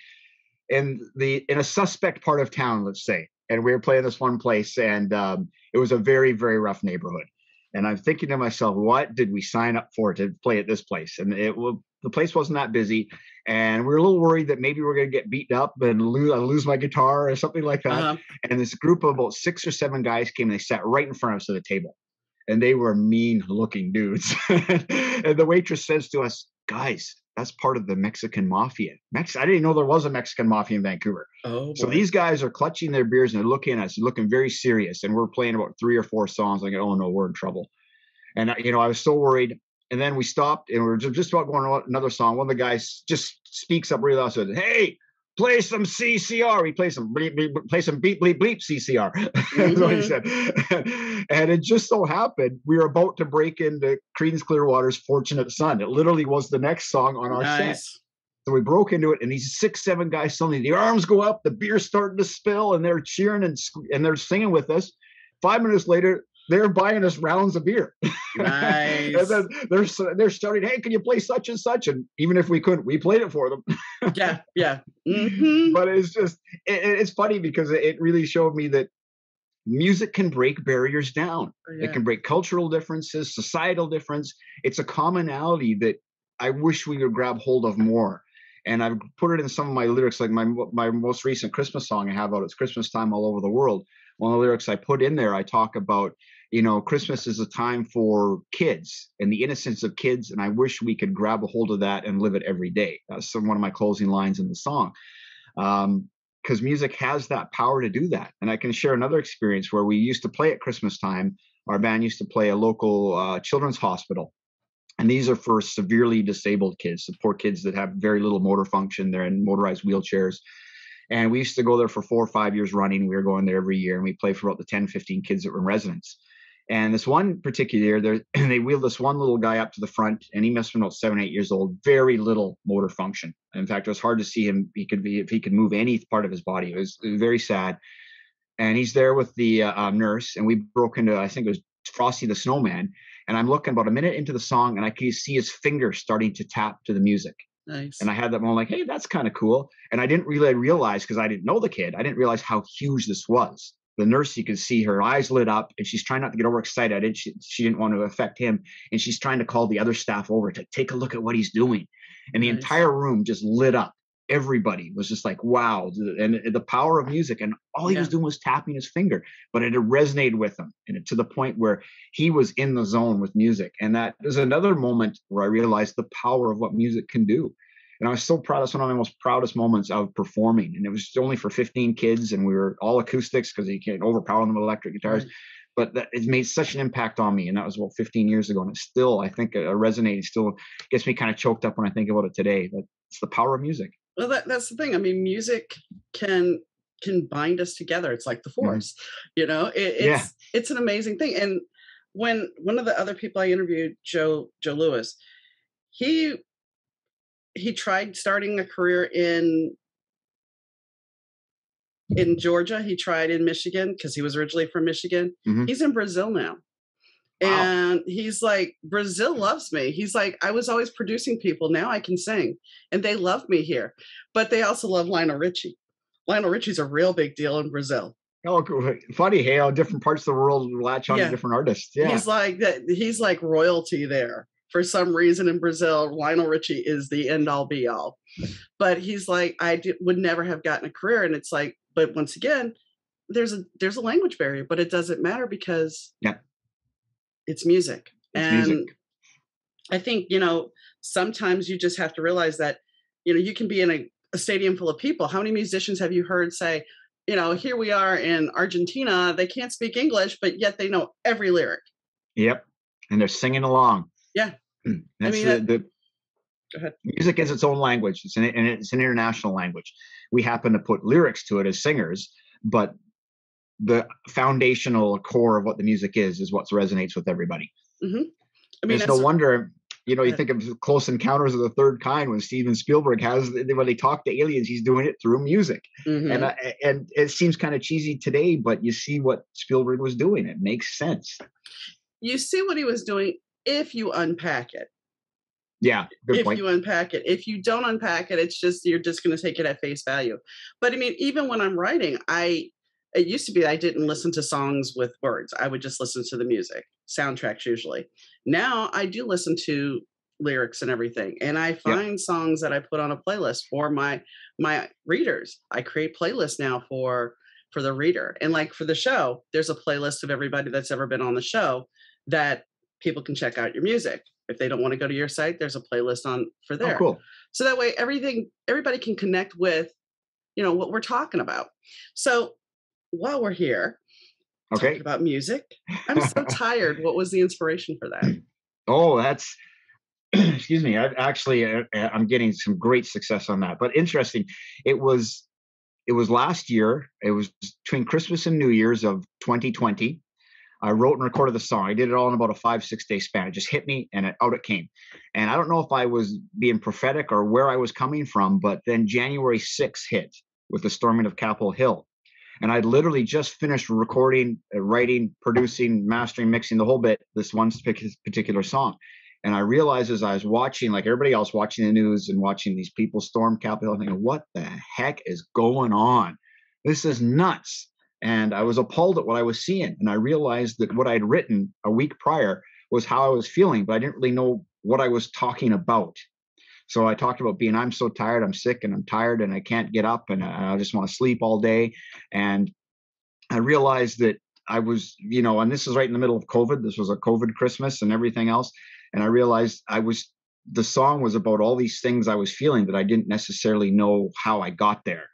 in a suspect part of town, let's say, and we were playing this one place, and it was a very, very rough neighborhood. And I'm thinking to myself, what did we sign up for to play at this place? And the place wasn't that busy, and we were a little worried that maybe we're going to get beaten up and lose my guitar or something like that. Uh-huh. And this group of about 6 or 7 guys came and they sat right in front of us at the table, and they were mean looking dudes. And the waitress says to us, guys, that's part of the Mexican mafia. I didn't know there was a Mexican mafia in Vancouver. Oh So boy. these guys are clutching their beers and they're looking at us, looking very serious. And we're playing about 3 or 4 songs. Like, oh no, we're in trouble. And I was so worried. And then we stopped and we were just about going on another song. One of the guys just speaks up really loud, said, "Hey, play some CCR." We play some bleep, bleep, play some beep bleep bleep CCR. That's what he said. And it just so happened we were about to break into Creedence Clearwater's "Fortunate Son." It literally was the next song on our set. Nice. So we broke into it, and these 6, 7 guys suddenly their arms go up, the beer's starting to spill, and they're cheering and they're singing with us. 5 minutes later, they're buying us rounds of beer. Nice. And then they're shouting, "Hey, can you play such and such?" And even if we couldn't, we played it for them. Yeah. Mm-hmm. But it's just it's funny because it really showed me that music can break barriers down. Yeah. It can break cultural differences, societal difference. It's a commonality that I wish we would grab hold of more. And I've put it in some of my lyrics, like my most recent Christmas song I have out. It's Christmas time all over the world. One of the lyrics I put in there, I talk about, Christmas is a time for kids and the innocence of kids. And I wish we could grab a hold of that and live it every day. That's one of my closing lines in the song. Because music has that power to do that. And I can share another experience where we used to play at Christmas time. Our band used to play a local children's hospital. And these are for severely disabled kids, the poor kids that have very little motor function. They're in motorized wheelchairs. And we used to go there for 4 or 5 years running. We were going there every year, and we played for about the 10, 15 kids that were in residence. And this one particular year, they wheeled this one little guy up to the front, and he must have been about 7, 8 years old, very little motor function. In fact, it was hard to see him. If he could move any part of his body. It was very sad. And he's there with the nurse, and we broke into, I think it was Frosty the Snowman. And I'm looking about a minute into the song, and I can see his finger starting to tap to the music. Nice. And I had that moment like, hey, that's kind of cool. And I didn't really realize, because I didn't know the kid, I didn't realize how huge this was. The nurse, you could see her eyes lit up, and she's trying not to get overexcited. She didn't want to affect him. And she's trying to call the other staff over to take a look at what he's doing. And the entire room just lit up. Everybody was just like, wow. And the power of music. And all he was doing was tapping his finger, but it resonated with him, and to the point where he was in the zone with music. And that is another moment where I realized the power of what music can do. And I was so proud. That's one of my most proudest moments of performing. And it was only for 15 kids, and we were all acoustics because you can't overpower them with electric guitars. Right. But it made such an impact on me. And that was about 15 years ago. And it still, I think, resonates, still gets me kind of choked up when I think about it today. But it's the power of music. Well, that's the thing. I mean, music can bind us together. It's like the Force, it's an amazing thing. And when one of the other people I interviewed, Joe Lewis, he tried starting a career in Georgia. He tried in Michigan because he was originally from Michigan. Mm-hmm. He's in Brazil now. Wow. And he's like, Brazil loves me. He's like, I was always producing people. Now I can sing. And they love me here. But they also love Lionel Richie. Lionel Richie's a real big deal in Brazil. Oh, funny. Hey, how different parts of the world latch on to different artists. Yeah. He's like that. He's like royalty there. For some reason in Brazil, Lionel Richie is the end all be all. But he's like, would never have gotten a career. And it's like, but once again, there's a language barrier, but it doesn't matter because it's music. Music. I think, sometimes you just have to realize that, you can be in a stadium full of people. How many musicians have you heard say, here we are in Argentina, they can't speak English, but yet they know every lyric. Yep. And they're singing along. Yeah. That's Go ahead. Music is its own language. It's an international language. We happen to put lyrics to it as singers, but the foundational core of what the music is what resonates with everybody. Mm-hmm. I mean, It's no wonder, you think of Close Encounters of the Third Kind when Steven Spielberg when they talk to aliens, he's doing it through music. mm-hmm. And it seems kind of cheesy today, but you see what Spielberg was doing. It makes sense. You see what he was doing if you unpack it. Yeah, good point. You unpack it. If you don't unpack it, you're just going to take it at face value. But I mean, even when I'm writing, it used to be I didn't listen to songs with words. I would just listen to the music, soundtracks usually. Now I do listen to lyrics and everything, and I find songs that I put on a playlist for my readers. I create playlists now for the reader, and like for the show, there's a playlist of everybody that's ever been on the show that people can check out your music. If they don't want to go to your site, there's a playlist on for there. Oh, cool. So that way everybody can connect with, what we're talking about. So while we're here talking about music, I'm so tired. What was the inspiration for that? Oh, that's excuse me. I'm getting some great success on that. But interesting, it was last year. It was between Christmas and New Year's of 2020. I wrote and recorded the song. I did it all in about a 5-6 day span. It just hit me and out it came. And I don't know if I was being prophetic or where I was coming from, but then January 6th hit with the storming of Capitol Hill. And I'd literally just finished recording, writing, producing, mastering, mixing the whole bit, this one particular song. And I realized as I was watching, like everybody else, watching the news and watching these people storm Capitol Hill, thinking, what the heck is going on? This is nuts. And I was appalled at what I was seeing. And I realized that what I'd written a week prior was how I was feeling, but I didn't really know what I was talking about. So I talked about I'm so tired, I'm sick and I'm tired and I can't get up and I just want to sleep all day. And I realized that I was, and this is right in the middle of COVID. This was a COVID Christmas and everything else. And I realized the song was about all these things I was feeling that I didn't necessarily know how I got there.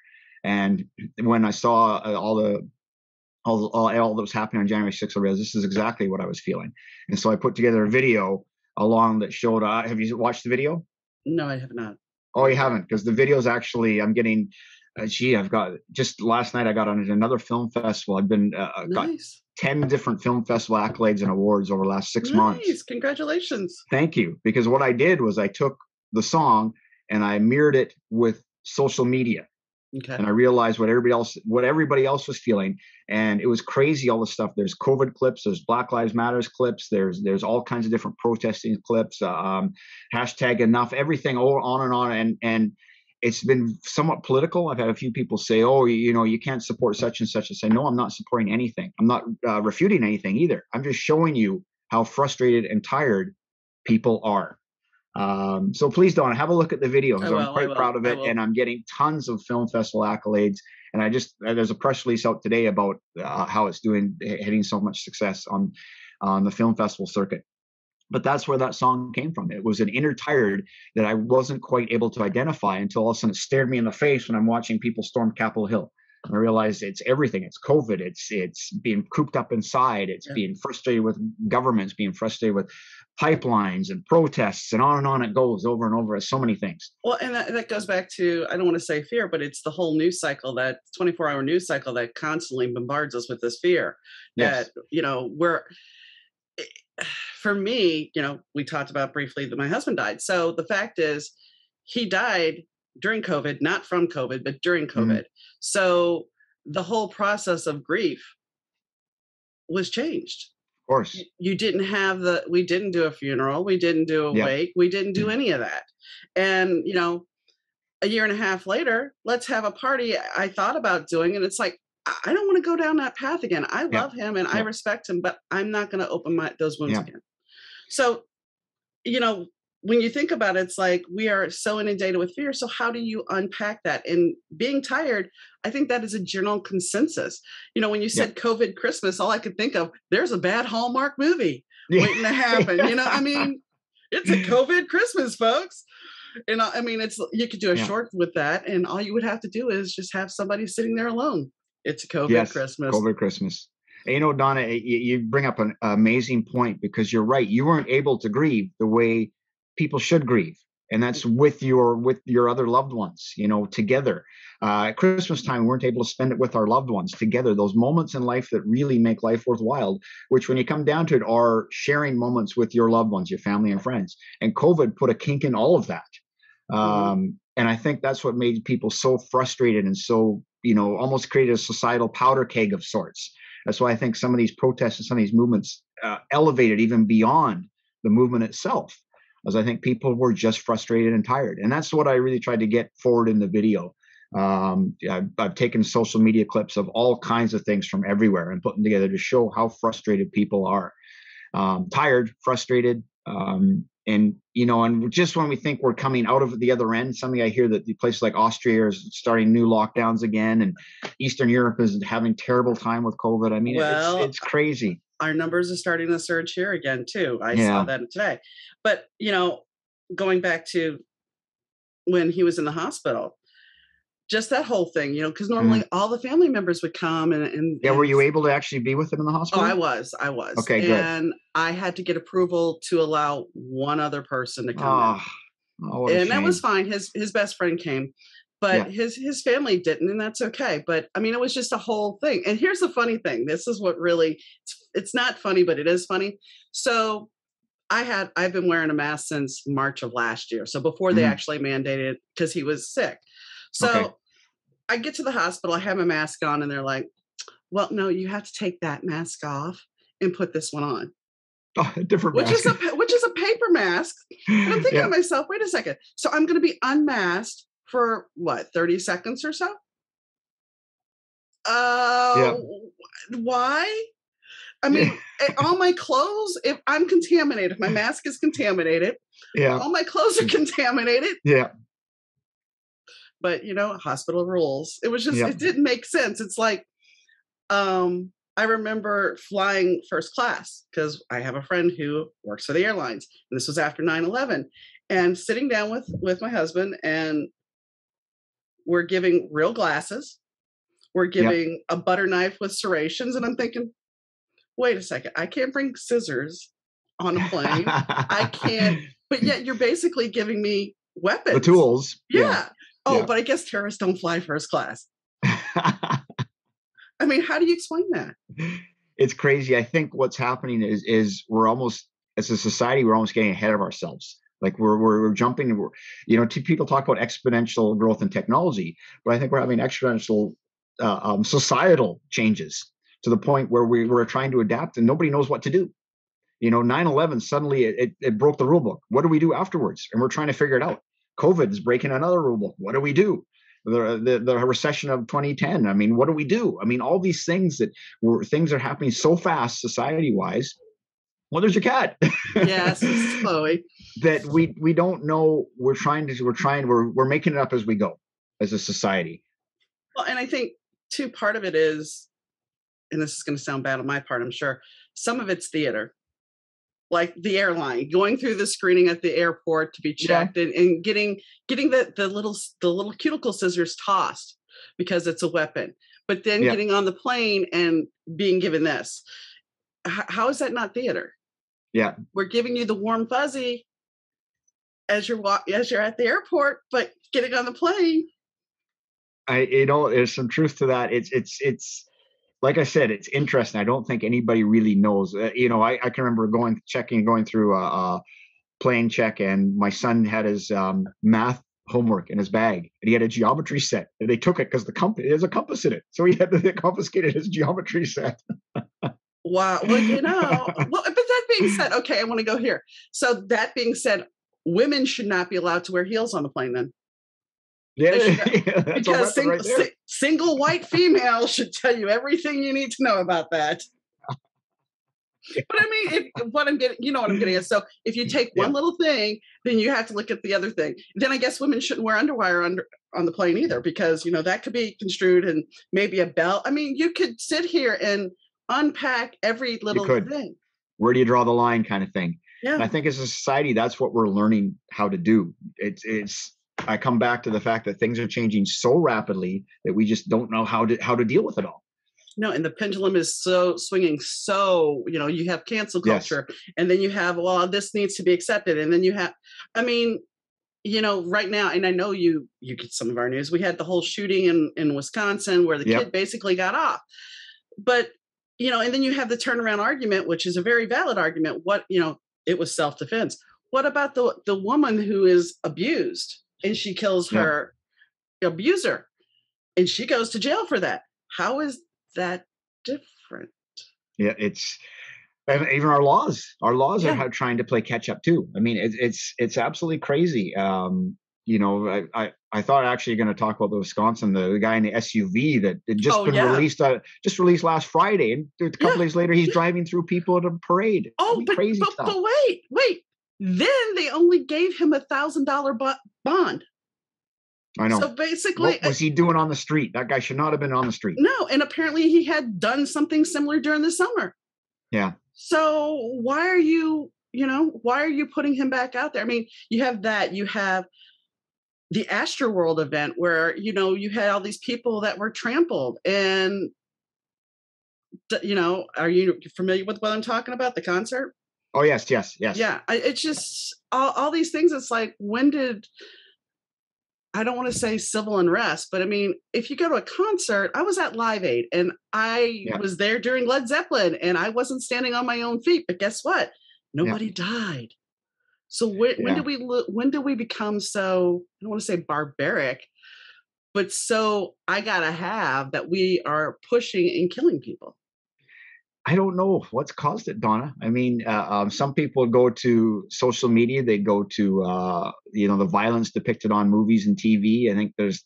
And when I saw all that was happening on January 6th, I realized this is exactly what I was feeling. And so I put together a video along that showed, have you watched the video? No, I have not. Oh, you haven't? Because the video's actually, I'm getting, I've got, just last night I got on another film festival. I've been, got 10 different film festival accolades and awards over the last 6 months. Nice, congratulations. Thank you. Because what I did was I took the song and I mirrored it with social media. Okay. And I realized what everybody else was feeling. And it was crazy, all the stuff. There's COVID clips, there's Black Lives Matters clips, there's all kinds of different protesting clips, hashtag enough, everything on and on. And it's been somewhat political. I've had a few people say, oh, you can't support such and such. I say, no, I'm not supporting anything. I'm not refuting anything either. I'm just showing you how frustrated and tired people are. So please, Donna, have a look at the video. I'm quite proud of it, and I'm getting tons of film festival accolades. And there's a press release out today about how it's hitting so much success on the film festival circuit. But that's where that song came from. It was an inner tired that I wasn't quite able to identify until all of a sudden it stared me in the face when I'm watching people storm Capitol Hill. I realized it's everything. It's COVID. It's being cooped up inside. It's being frustrated with governments, being frustrated with pipelines and protests, and on it goes over and over. So many things. Well, and that goes back to, I don't want to say fear, but it's the whole news cycle, that 24-hour news cycle that constantly bombards us with this fear. Yes. That, for me, we talked about briefly that my husband died. So the fact is, he died during COVID, not from COVID, but during COVID. Mm-hmm. So the whole process of grief was changed. Of course. We didn't do a funeral. We didn't do a wake. We didn't do any of that. And, a year and a half later, let's have a party I thought about doing. And it's like, I don't want to go down that path again. I love him and I respect him, but I'm not going to open those wounds again. So, when you think about it, it's like we are so inundated with fear. So how do you unpack that? And being tired, I think that is a general consensus. When you said COVID Christmas, all I could think of, there's a bad Hallmark movie waiting to happen. It's a COVID Christmas, folks. It's, you could do a short with that. And all you would have to do is just have somebody sitting there alone. It's a COVID Christmas. COVID Christmas. And, Donna, you bring up an amazing point, because you're right. You weren't able to grieve the way people should grieve. and that's with your other loved ones, together. At Christmas time, we weren't able to spend it with our loved ones together. Those moments in life that really make life worthwhile, which when you come down to it, are sharing moments with your loved ones, your family and friends. And COVID put a kink in all of that. And I think that's what made people so frustrated and so, almost created a societal powder keg of sorts. That's why I think some of these protests and some of these movements elevated even beyond the movement itself, as I think people were just frustrated and tired. And that's what I really tried to get forward in the video. I've taken social media clips of all kinds of things from everywhere and put them together to show how frustrated people are. Tired, frustrated, and just when we think we're coming out of the other end, something I hear that the places like Austria is starting new lockdowns again, and Eastern Europe is having terrible time with COVID. I mean, it's crazy. Our numbers are starting to surge here again too. I saw that today. But going back to when he was in the hospital, just that whole thing, because normally all the family members would come and were you able to actually be with him in the hospital? Oh, I was. Okay, good. And I had to get approval to allow one other person to come in. What a shame. That was fine. His best friend came, but his family didn't, and that's okay. But I mean, it was just a whole thing. And here's the funny thing. This is what really, it's not funny, but it is funny. So I've been wearing a mask since March of last year. So before they actually mandated it, because he was sick. So I get to the hospital, I have my mask on, and they're like, well, no, you have to take that mask off and put this one on. Oh, a different mask. Which is a paper mask. And I'm thinking to myself, wait a second. So I'm going to be unmasked for 30 seconds or so? Why? I mean, all my clothes, if I'm contaminated, if my mask is contaminated, all my clothes are contaminated. Yeah. But, hospital rules. It was just, it didn't make sense. It's like, I remember flying first class because I have a friend who works for the airlines. And this was after 9/11. And sitting down with my husband, and we're giving real glasses. We're giving a butter knife with serrations. And I'm thinking, wait a second, I can't bring scissors on a plane. I can't, but yet you're basically giving me weapons. The tools. Yeah. Oh, but I guess terrorists don't fly first class. I mean, how do you explain that? It's crazy. I think what's happening is we're almost, as a society, we're almost getting ahead of ourselves. Like we're jumping, people talk about exponential growth in technology, but I think we're having exponential societal changes to the point where we're trying to adapt and nobody knows what to do. 9/11, suddenly it broke the rule book. What do we do afterwards? And we're trying to figure it out. COVID is breaking another rule book. What do we do? The recession of 2010. I mean, what do we do? I mean, all these things things are happening so fast, society-wise. Well, there's your cat. Yes, it's Chloe. That we don't know. We're making it up as we go, as a society. Well, and I think too, part of it is, and this is going to sound bad on my part, I'm sure, some of it's theater. Like the airline, going through the screening at the airport to be checked, and getting the little cuticle scissors tossed because it's a weapon, but then getting on the plane and being given this. How is that not theater? Yeah, we're giving you the warm fuzzy as you're at the airport, but getting on the plane. There's some truth to that. It's. Like I said, it's interesting. I don't think anybody really knows. I can remember going through a plane check, and my son had his math homework in his bag, and he had a geometry set, and they took it because there's a compass in it, so he had to confiscate his geometry set. Wow. Well, but that being said, okay, I want to go here. So that being said, women should not be allowed to wear heels on the plane then. Because single white female should tell you everything you need to know about that. But I mean, what I'm getting at. So if you take one little thing, then you have to look at the other thing. Then I guess women shouldn't wear underwire on the plane either, because that could be construed, and maybe a belt. I mean, you could sit here and unpack every little thing. Where do you draw the line, kind of thing? Yeah. And I think as a society, that's what we're learning how to do. I come back to the fact that things are changing so rapidly that we just don't know how to deal with it all. No, and the pendulum is so swinging. So, you have cancel culture, and then you have, well, this needs to be accepted. And then you have, I mean, right now, and I know you get some of our news. We had the whole shooting in Wisconsin where the kid Yep. basically got off. But, and then you have the turnaround argument, which is a very valid argument. It was self-defense. What about the woman who is abused and she kills Yep. her abuser and she goes to jail for that? How is that different? Yeah, and even our laws Yeah. are trying to play catch up too. I mean, it's absolutely crazy. I thought actually going to talk about the Wisconsin, the guy in the SUV that had just Oh, been yeah. released last Friday, and a couple days later he's driving through people at a parade. I Oh, mean, but crazy stuff. but wait. Then they only gave him $1,000 bond. I know. So basically, what was he doing on the street? That guy should not have been on the street. no, and apparently he had done something similar during the summer. Yeah. So why are you putting him back out there? I mean, you have the Astroworld event where, you had all these people that were trampled, and, are you familiar with what I'm talking about? The concert? Oh, yes. Yeah. It's just all these things. It's like, when did, I don't want to say civil unrest, but I mean, if you go to a concert, I was at Live Aid and I was there during Led Zeppelin and I wasn't standing on my own feet, but guess what? Nobody died. So when do we become so, I don't want to say barbaric, but so I gotta have that we are pushing and killing people? I don't know what's caused it, Donna. I mean, some people go to social media. They go to the violence depicted on movies and TV. I think there's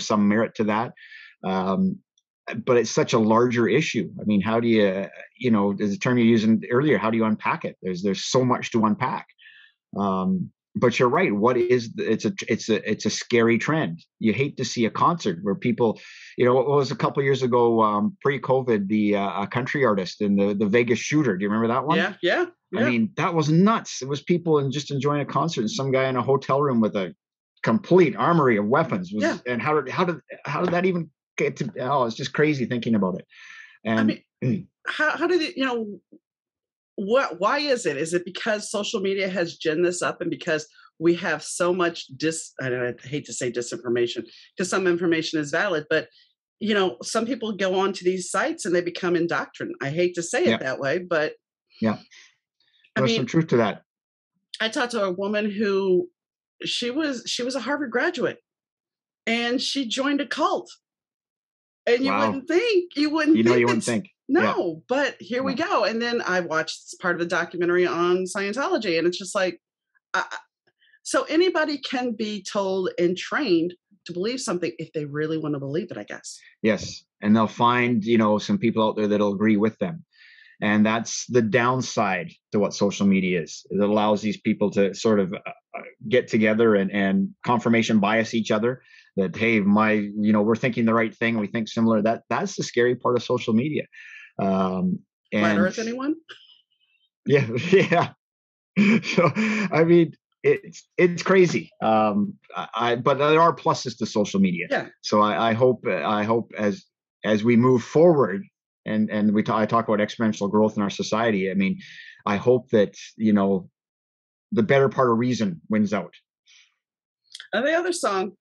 some merit to that, but it's such a larger issue. I mean, how do you, there's a term you used earlier. How do you unpack it? There's so much to unpack. But you're right. It's a scary trend. You hate to see a concert where people, it was a couple of years ago, pre-COVID, the country artist and the Vegas shooter. Do you remember that one? Yeah. I mean, that was nuts. It was people just enjoying a concert, and some guy in a hotel room with a complete armory of weapons and how did that even get to? Oh, it's just crazy thinking about it. And I mean, how did it? Why is it? Is it because social media has ginned this up, and because we have so much I hate to say disinformation, because some information is valid, but some people go on to these sites and they become indoctrinated. I hate to say it that way, but there's some truth to that. I talked to a woman who she was a Harvard graduate and she joined a cult. And you wouldn't think. You wouldn't think. No, but here we go. And then I watched part of the documentary on Scientology, and it's just like, so anybody can be told and trained to believe something if they really want to believe it, I guess. Yes. And they'll find, some people out there that'll agree with them. And that's the downside to what social media is. It allows these people to sort of get together and confirmation bias each other. That, hey, we're thinking the right thing. We think similar. That's the scary part of social media. Flat Earth, anyone? Yeah. So, I mean, it's crazy. But there are pluses to social media. Yeah. So I hope as we move forward and I talk about exponential growth in our society. I mean, I hope that, the better part of reason wins out. And the other song,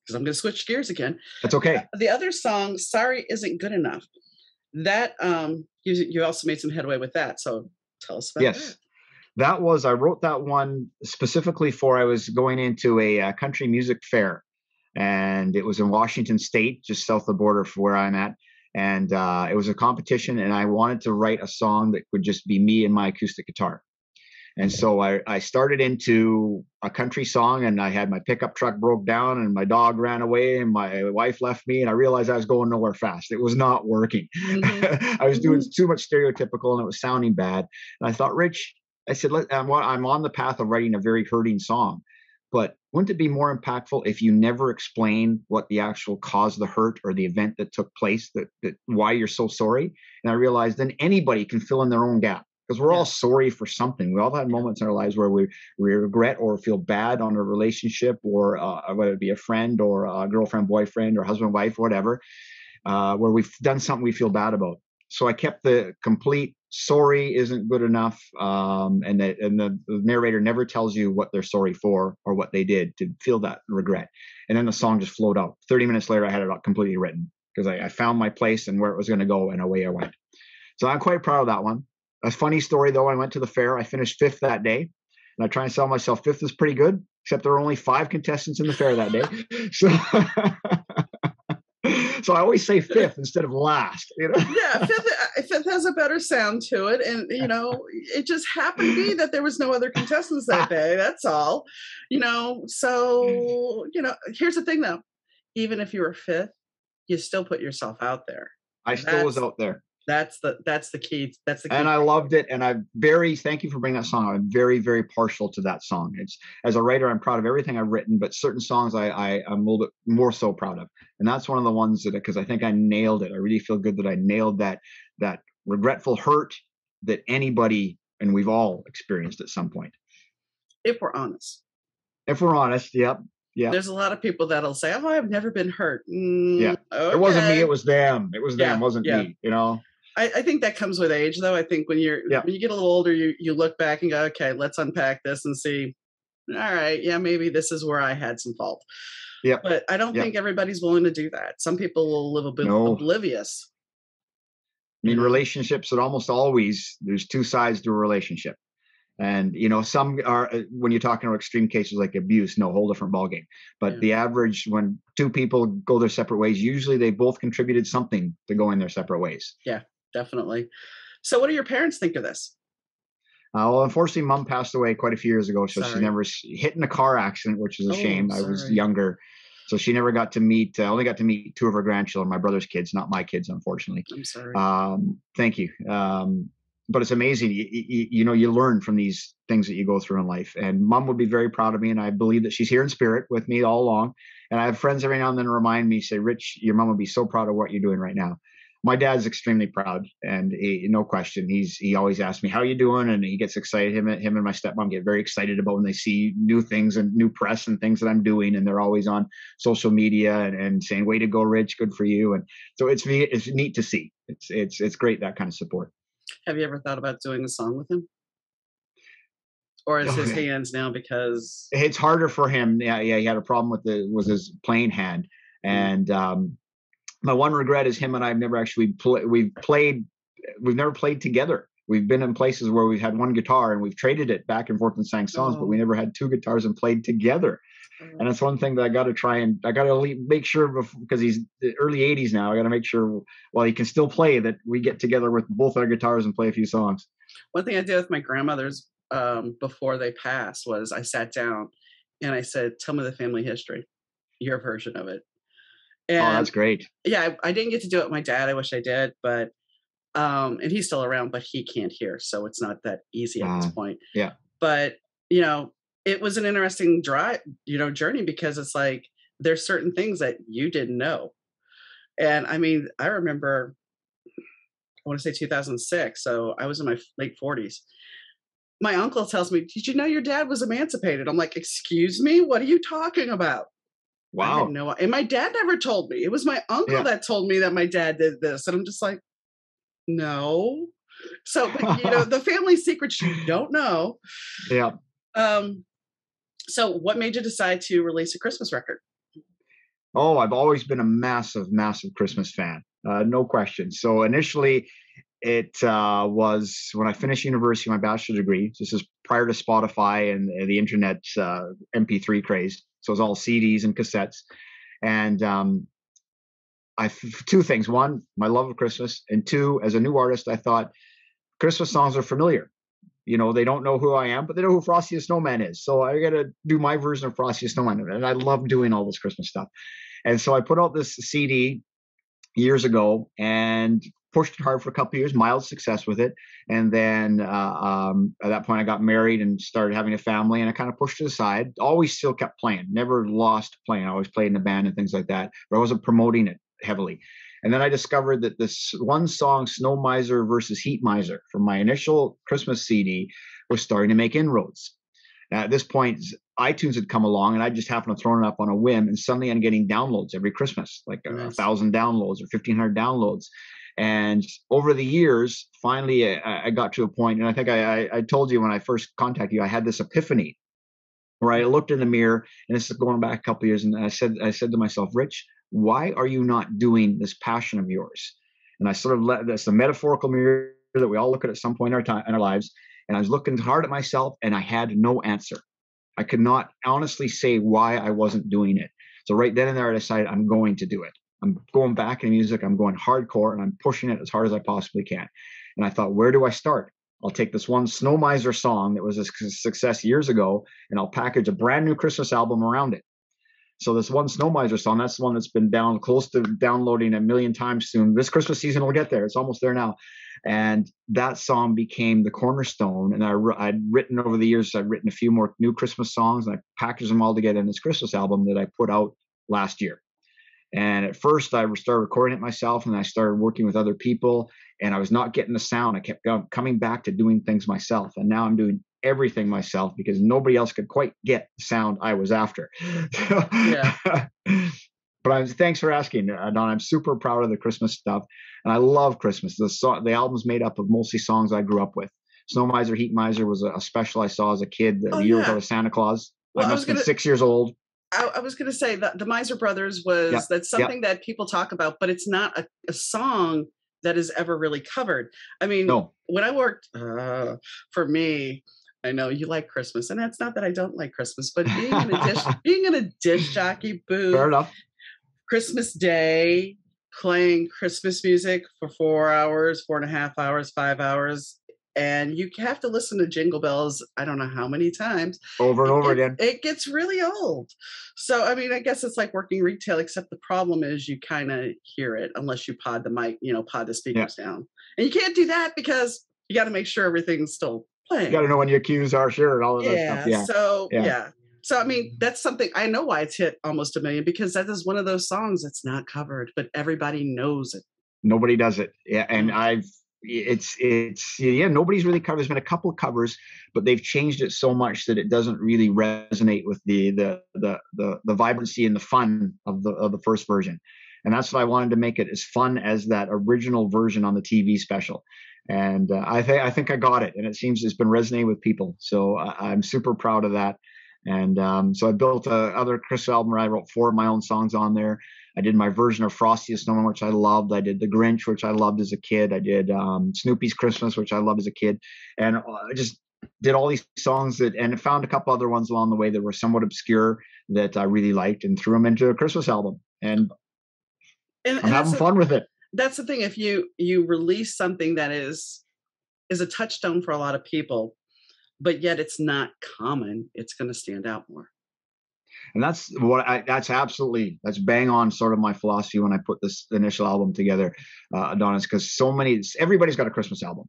because I'm going to switch gears again. That's okay. The other song, Sorry Isn't Good Enough. That, you also made some headway with that. So tell us about that. I wrote that one specifically I was going into a country music fair, and it was in Washington State, just south of the border for where I'm at. And it was a competition, and I wanted to write a song that would just be me and my acoustic guitar. And so I started into a country song, and I had my pickup truck broke down and my dog ran away and my wife left me, and I realized I was going nowhere fast. It was not working. Mm-hmm. I was doing too much stereotypical and it was sounding bad. And I thought, Rich, I said, I'm on the path of writing a very hurting song, but wouldn't it be more impactful if you never explain what the actual cause of the hurt or the event that took place, that why you're so sorry? And I realized then anybody can fill in their own gap. Because we're all sorry for something. We all had moments in our lives where we regret or feel bad on a relationship, or whether it be a friend or a girlfriend, boyfriend, or husband, wife, or whatever, where we've done something we feel bad about. So I kept the complete sorry isn't good enough, and the narrator never tells you what they're sorry for or what they did to feel that regret. And then the song just flowed out. 30 minutes later, I had it completely written because I found my place and where it was going to go, and away I went. So I'm quite proud of that one. A funny story, though, I went to the fair. I finished 5th that day, and I try and sell myself 5th is pretty good, except there were only 5 contestants in the fair that day. So, so I always say 5th instead of last. You know? Yeah, fifth has a better sound to it, and you know, it just happened to be that there was no other contestants that day. That's all. You know, so you know, here's the thing though. Even if you were 5th, you still put yourself out there. I still was out there. That's the key. That's the key. And I loved it. And thank you for bringing that song. I'm very, very partial to that song. It's, as a writer, I'm proud of everything I've written, but certain songs I'm a little bit more so proud of. And that's one of the ones that, because I think I nailed it. I really feel good that I nailed that regretful hurt that anybody, and we've all experienced at some point. If we're honest. Yep. Yeah. There's a lot of people that'll say, "Oh, I've never been hurt." Yeah. Okay. It wasn't me. It was them. It was them. It wasn't me. You know. I think that comes with age, though. I think when you get a little older, you look back and go, "Okay, let's unpack this and see. All right, yeah, maybe this is where I had some fault." Yeah. But I don't think everybody's willing to do that. Some people will live a bit oblivious. I mean, relationships are almost always, there's 2 sides to a relationship. And, you know, some are, when you're talking about extreme cases like abuse, whole different ballgame. But the average, when 2 people go their separate ways, usually they both contributed something to go in their separate ways. Yeah, definitely. So what do your parents think of this? Well, unfortunately, Mom passed away quite a few years ago. So she never hit in a car accident, which is a shame. I was younger. So she never got to meet, I only got to meet 2 of her grandchildren, my brother's kids, not my kids, unfortunately. I'm sorry. Thank you. But it's amazing. You know, you learn from these things that you go through in life. And Mom would be very proud of me. And I believe that she's here in spirit with me all along. And I have friends every now and then remind me, say, "Rich, your mom would be so proud of what you're doing right now." My dad's extremely proud, and no question. He always asks me, "How are you doing?" And he gets excited. Him and my stepmom get very excited about when they see new things and new press and things that I'm doing. And they're always on social media and saying, "Way to go, Rich. Good for you." And so it's neat to see. It's great, that kind of support. Have you ever thought about doing a song with him? Or is his hands now because it's harder for him? Yeah, he had a problem with his playing hand. And my one regret is him and I have never actually we've never played together. We've been in places where we've had one guitar and we've traded it back and forth and sang songs, but we never had 2 guitars and played together. And that's one thing that I got to make sure, because he's the early 80s now, I got to make sure while he can still play that we get together with both our guitars and play a few songs. One thing I did with my grandmothers before they passed was I sat down and I said, "Tell me the family history, your version of it." And that's great. Yeah, I didn't get to do it with my dad. I wish I did, but and he's still around, but he can't hear, so it's not that easy at this point. Yeah. But you know, it was an interesting journey, because it's like there's certain things that you didn't know. And I mean, I remember, I want to say 2006, so I was in my late 40s. My uncle tells me, "Did you know your dad was emancipated?" I'm like, "Excuse me, what are you talking about?" Wow. I had no, and my dad never told me. It was my uncle that told me that my dad did this. And I'm just like, no. So, but, you know, the family secrets you don't know. Yeah. So what made you decide to release a Christmas record? Oh, I've always been a massive, massive Christmas fan. No question. So initially it was when I finished university, my bachelor degree. This is prior to Spotify and the internet MP3 craze. So it was all CDs and cassettes. And 2 things. 1, my love of Christmas. And 2, as a new artist, I thought Christmas songs are familiar. You know, they don't know who I am, but they know who Frosty the Snowman is. So I got to do my version of Frosty the Snowman. And I love doing all this Christmas stuff. And so I put out this CD years ago and pushed it hard for a couple of years, mild success with it. And then at that point I got married and started having a family, and I kind of pushed it aside. Always still kept playing, never lost playing. I always played in a band and things like that, but I wasn't promoting it heavily. And then I discovered that this one song, Snow Miser versus Heat Miser, from my initial Christmas CD, was starting to make inroads. Now, at this point, iTunes had come along, and I just happened to throw it up on a whim, and suddenly I'm getting downloads every Christmas, like 1,000 downloads or 1,500 downloads. And over the years, finally, I got to a point, and I think I told you when I first contacted you, I had this epiphany where I looked in the mirror, and this is going back a couple of years, and I said to myself, Rich, why are you not doing this passion of yours? And I sort of let this a metaphorical mirror that we all look at some point in our lives, and I was looking hard at myself, and I had no answer. I could not honestly say why I wasn't doing it. So right then and there, I decided I'm going to do it. I'm going back in music. I'm going hardcore, and I'm pushing it as hard as I possibly can. And I thought, where do I start? I'll take this one Snow Miser song that was a success years ago, and I'll package a brand new Christmas album around it. So this one Snow Miser song, that's the one that's been down close to downloading a million times soon. This Christmas season will get there. It's almost there now. And that song became the cornerstone. And I'd written over the years, I've written a few more new Christmas songs, and I packaged them all together in this Christmas album that I put out last year. And at first I started recording it myself, and I started working with other people, and I was not getting the sound. I kept coming back to doing things myself. And now I'm doing everything myself because nobody else could quite get the sound I was after. Yeah. But thanks for asking, Don. I'm super proud of the Christmas stuff, and I love Christmas. The album's made up of mostly songs I grew up with. Snow Miser, Heat Miser was a special I saw as a kid. The year I was Santa Claus. Well, I must have been 6 years old. I was going to say that the Miser Brothers that's something that people talk about, but it's not a song that is ever really covered. I mean, when I worked for me, I know you like Christmas, and that's not that I don't like Christmas, but being in a disc jockey booth, fair enough. Christmas Day, playing Christmas music for 4 hours, 4.5 hours, 5 hours. And you have to listen to Jingle Bells, I don't know how many times. Over and over again. It gets really old. So, I mean, I guess it's like working retail, except the problem is you kind of hear it unless you pod the mic, pod the speakers down. And you can't do that because you got to make sure everything's still playing. You got to know when your cues are, sure, and all of that stuff. So, I mean, that's something, I know why it's hit almost 1 million, because that is one of those songs that's not covered, but everybody knows it. Nobody does it. Yeah. And nobody's really covered. There's been a couple of covers, but they've changed it so much that it doesn't really resonate with the vibrancy and the fun of the first version. And that's why I wanted to make it as fun as that original version on the TV special. And I think I got it, and it seems it's been resonating with people. So I'm super proud of that. And so I built other Christmas album where I wrote 4 of my own songs on there. I did my version of Frosty the Snowman, which I loved. I did The Grinch, which I loved as a kid. I did Snoopy's Christmas, which I loved as a kid. And I just did all these songs and found a couple other ones along the way that were somewhat obscure that I really liked, and threw them into a Christmas album. And I'm having fun with it. That's the thing. If you release something that is a touchstone for a lot of people, but yet it's not common, it's going to stand out more. And that's that's bang on sort of my philosophy when I put this initial album together, Adonis, because everybody's got a Christmas album.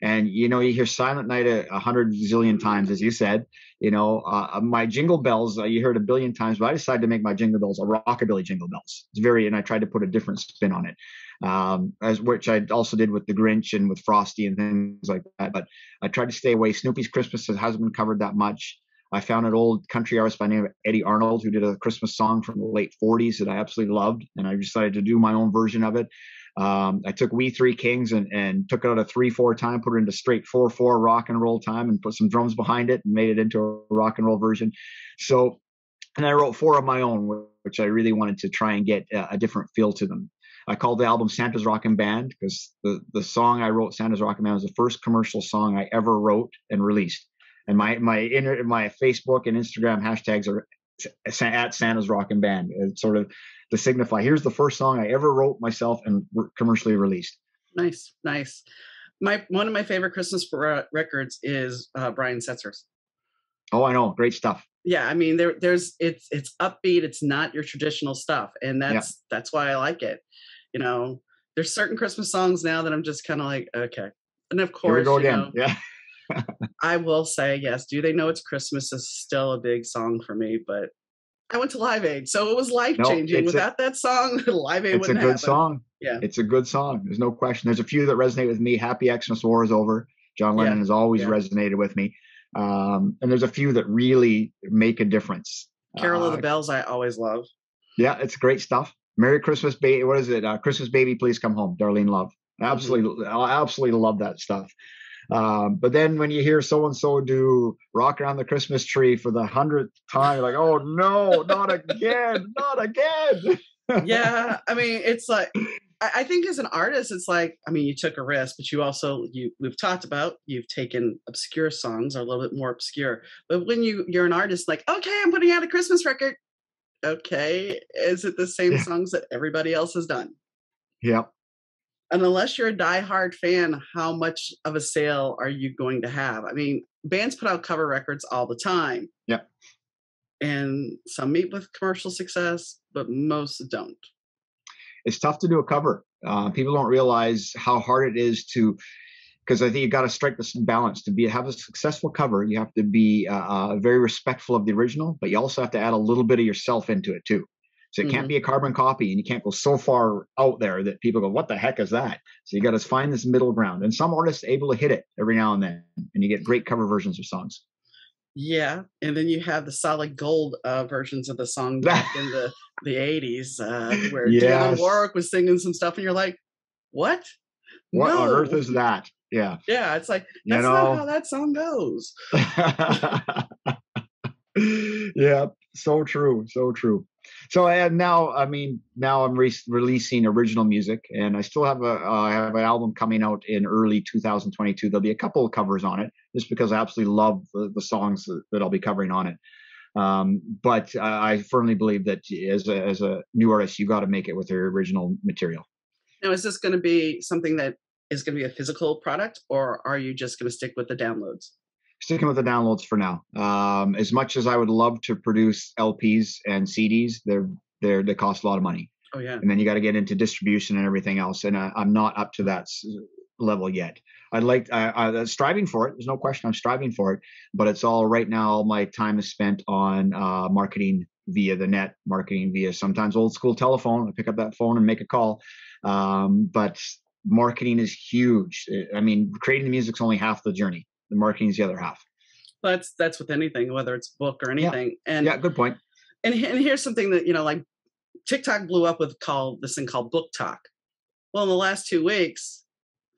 And, you hear Silent Night 100 zillion times, as you said. My Jingle Bells, you heard 1 billion times, but I decided to make my Jingle Bells a rockabilly Jingle Bells. And I tried to put a different spin on it, which I also did with The Grinch and with Frosty and things like that. But I tried to stay away. Snoopy's Christmas hasn't been covered that much. I found an old country artist by the name of Eddie Arnold who did a Christmas song from the late 40s that I absolutely loved, and I decided to do my own version of it. I took We Three Kings and took it out a 3/4 time, put it into straight 4/4 rock and roll time, and put some drums behind it and made it into a rock and roll version. So, and I wrote 4 of my own, which I really wanted to try and get a different feel to them. I called the album Santa's Rockin' Band because the song I wrote, Santa's Rockin' Band, was the first commercial song I ever wrote and released. And my Facebook and Instagram hashtags are at Santa's Rockin' Band. It's sort of to signify, here's the first song I ever wrote myself and commercially released. Nice. One of my favorite Christmas records is Brian Setzer's. Oh, I know, great stuff. Yeah, I mean, it's upbeat. It's not your traditional stuff, and that's why I like it. There's certain Christmas songs now that I'm just kind of like, okay. And of course, here we go again. Yeah. I will say, yes, Do They Know It's Christmas is still a big song for me, but I went to Live Aid, so it was life-changing. Without that song, Live Aid wouldn't happen. It's a good song. Yeah. It's a good song. There's no question. There's a few that resonate with me. Happy Xmas War is Over. John Lennon has always resonated with me. And there's a few that really make a difference. Carol of the Bells, I always love. Yeah, it's great stuff. Merry Christmas, Baby. What is it? Christmas Baby, Please Come Home, Darlene Love. Hmm. I absolutely love that stuff. But then when you hear so and so do "Rock Around the Christmas Tree" for the 100th time, you're like, oh no, not again, not again. Yeah, I mean, it's like I think as an artist, it's like, I mean, you took a risk, but you also we've talked about you've taken obscure songs or a little bit more obscure. But when you're an artist, like, okay, I'm putting out a Christmas record. Okay, is it the same Yeah, songs that everybody else has done? yeah, And unless you're a diehard fan, how much of a sale are you going to have? I mean, bands put out cover records all the time, yeah. and some meet with commercial success, but most don't. It's tough to do a cover. People don't realize how hard it is to, because I think you got to strike this balance to have a successful cover. You have to be very respectful of the original, but you also have to add a little bit of yourself into it too. So it can't Hmm. be a carbon copy, and you can't go so far out there that people go, "What the heck is that?" So you got to find this middle ground. And some artists are able to hit it every now and then, and you get great cover versions of songs. Yeah, and then you have the solid gold versions of the song back in the 80s, where Dionne Yes. Warwick was singing some stuff, and you're like, "What? What on earth No." is that? Yeah. Yeah, it's like, You "That's not how know. that song goes." Yeah, so true, so true. So and now, I mean, now I'm releasing original music, and I still have I have an album coming out in early 2022. There'll be a couple of covers on it, just because I absolutely love the songs that I'll be covering on it. But I firmly believe that as a new artist, you got to make it with your original material. Now, is this gonna be something that is gonna be a physical product, or are you just gonna stick with the downloads? Sticking with the downloads for now. As much as I would love to produce LPs and CDs, they cost a lot of money, Oh, yeah. and then you got to get into distribution and everything else. And I'm not up to that level yet. I'd like I'm striving for it. There's no question I'm striving for it, but it's all right now. All my time is spent on marketing via the net, marketing via sometimes old school telephone. I pick up that phone and make a call, but marketing is huge. I mean, creating the music's only half the journey. The marketing is the other half. That's with anything, whether it's book or Yeah, anything, yeah, good point. and here's something that, like, TikTok blew up with called this thing called Book Talk. Well, in the last 2 weeks,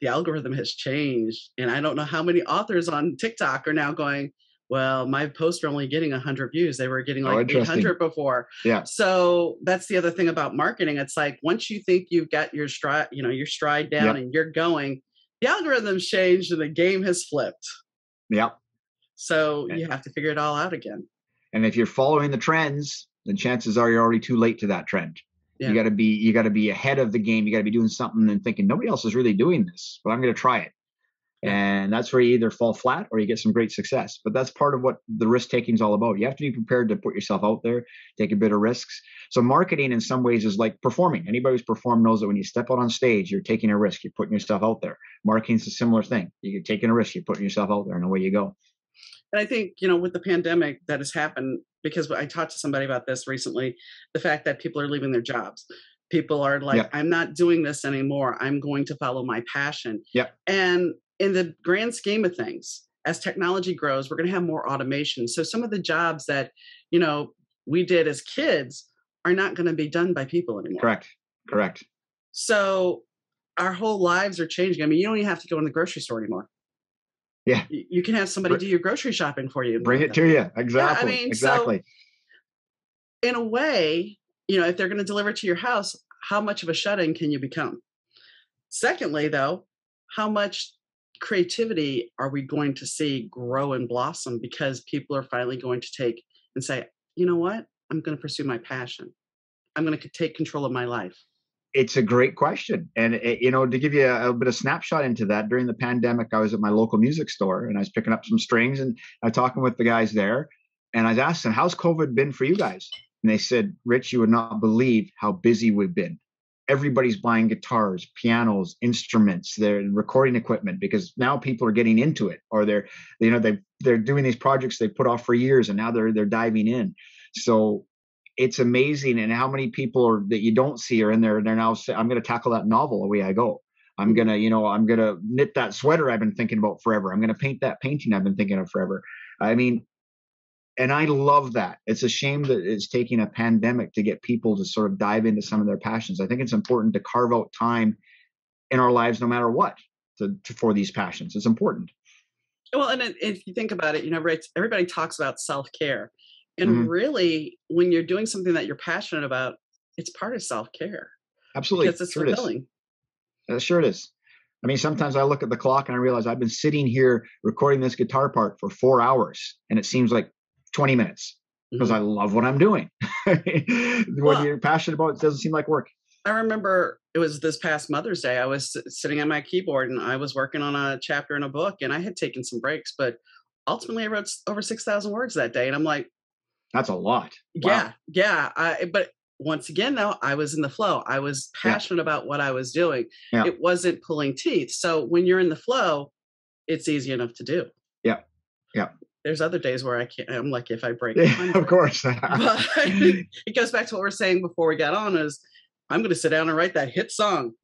the algorithm has changed, and I don't know how many authors on TikTok are now going, "Well, my posts are only getting 100 views. They were getting Oh, like interesting. 800 before." Yeah, So, that's the other thing about marketing. It's like once you think you've got your stride down yeah, and you're going, the algorithm's changed and the game has flipped. yeah. So, you have to figure it all out again. And if you're following the trends, then chances are you're already too late to that trend. Yeah. You got to be ahead of the game. You got to be doing something and thinking nobody else is really doing this, but I'm going to try it. Yeah. And that's where you either fall flat or you get some great success. But that's part of what the risk taking is all about. You have to be prepared to put yourself out there, take a bit of risks. So marketing in some ways is like performing. Anybody who's performed knows that when you step out on stage, you're taking a risk. You're putting yourself out there. Marketing is a similar thing. You're taking a risk. You're putting yourself out there, and away you go. And I think, with the pandemic that has happened, because I talked to somebody about this recently, the fact that people are leaving their jobs. People are like, Yeah, I'm not doing this anymore. I'm going to follow my passion. yeah, And in the grand scheme of things, as technology grows, we're going to have more automation. So some of the jobs that, you know, we did as kids are not going to be done by people anymore. correct, correct. So our whole lives are changing. I mean, you don't even have to go in the grocery store anymore. Yeah, You can have somebody do your grocery shopping for you. bring it to you. Yeah, I Exactly, mean, so exactly. in a way, if they're going to deliver to your house, how much of a shut-in can you become? Secondly, though, how much creativity are we going to see grow and blossom because people are finally going to take and say, you know what? I'm going to pursue my passion. I'm going to take control of my life. It's a great question. And, to give you a bit of snapshot into that, during the pandemic, I was at my local music store and I was picking up some strings and I was talking with the guys there. And I was asking, how's COVID been for you guys? And they said, Rich, you would not believe how busy we've been. Everybody's buying guitars, pianos, instruments, their recording equipment, because now people are getting into it, or they're doing these projects they put off for years and now they're diving in. So it's amazing, and how many people that you don't see are in there. They're now saying, I'm going to tackle that novel away I go. Mhm. I'm going to knit that sweater I've been thinking about forever. I'm going to paint that painting I've been thinking of forever. I mean, and I love that. It's a shame that it's taking a pandemic to get people to sort of dive into some of their passions. I think it's important to carve out time in our lives, no matter what, for these passions. It's important. Well, and if you think about it, everybody talks about self-care. And Mhm. really, when you're doing something that you're passionate about, it's part of self-care because Absolutely. it's Sure it is. fulfilling. Sure it is. I mean, sometimes I look at the clock and I realize I've been sitting here recording this guitar part for 4 hours and it seems like 20 minutes because Mhm. I love what I'm doing. When Well, you're passionate about it, it doesn't seem like work. I remember it was this past Mother's Day. I was sitting at my keyboard and I was working on a chapter in a book, and I had taken some breaks, but ultimately I wrote over 6,000 words that day. And I'm like, That's a lot. yeah, Wow. yeah. But once again, though, I was in the flow. I was Yeah. passionate about what I was doing. Yeah. It wasn't pulling teeth. So when you're in the flow, it's easy enough to do. Yeah. Yeah. There's other days where I can't. I'm like, if I break, Yeah, fine. of course. But it goes back to what we are saying before we got on is I'm going to sit down and write that hit song.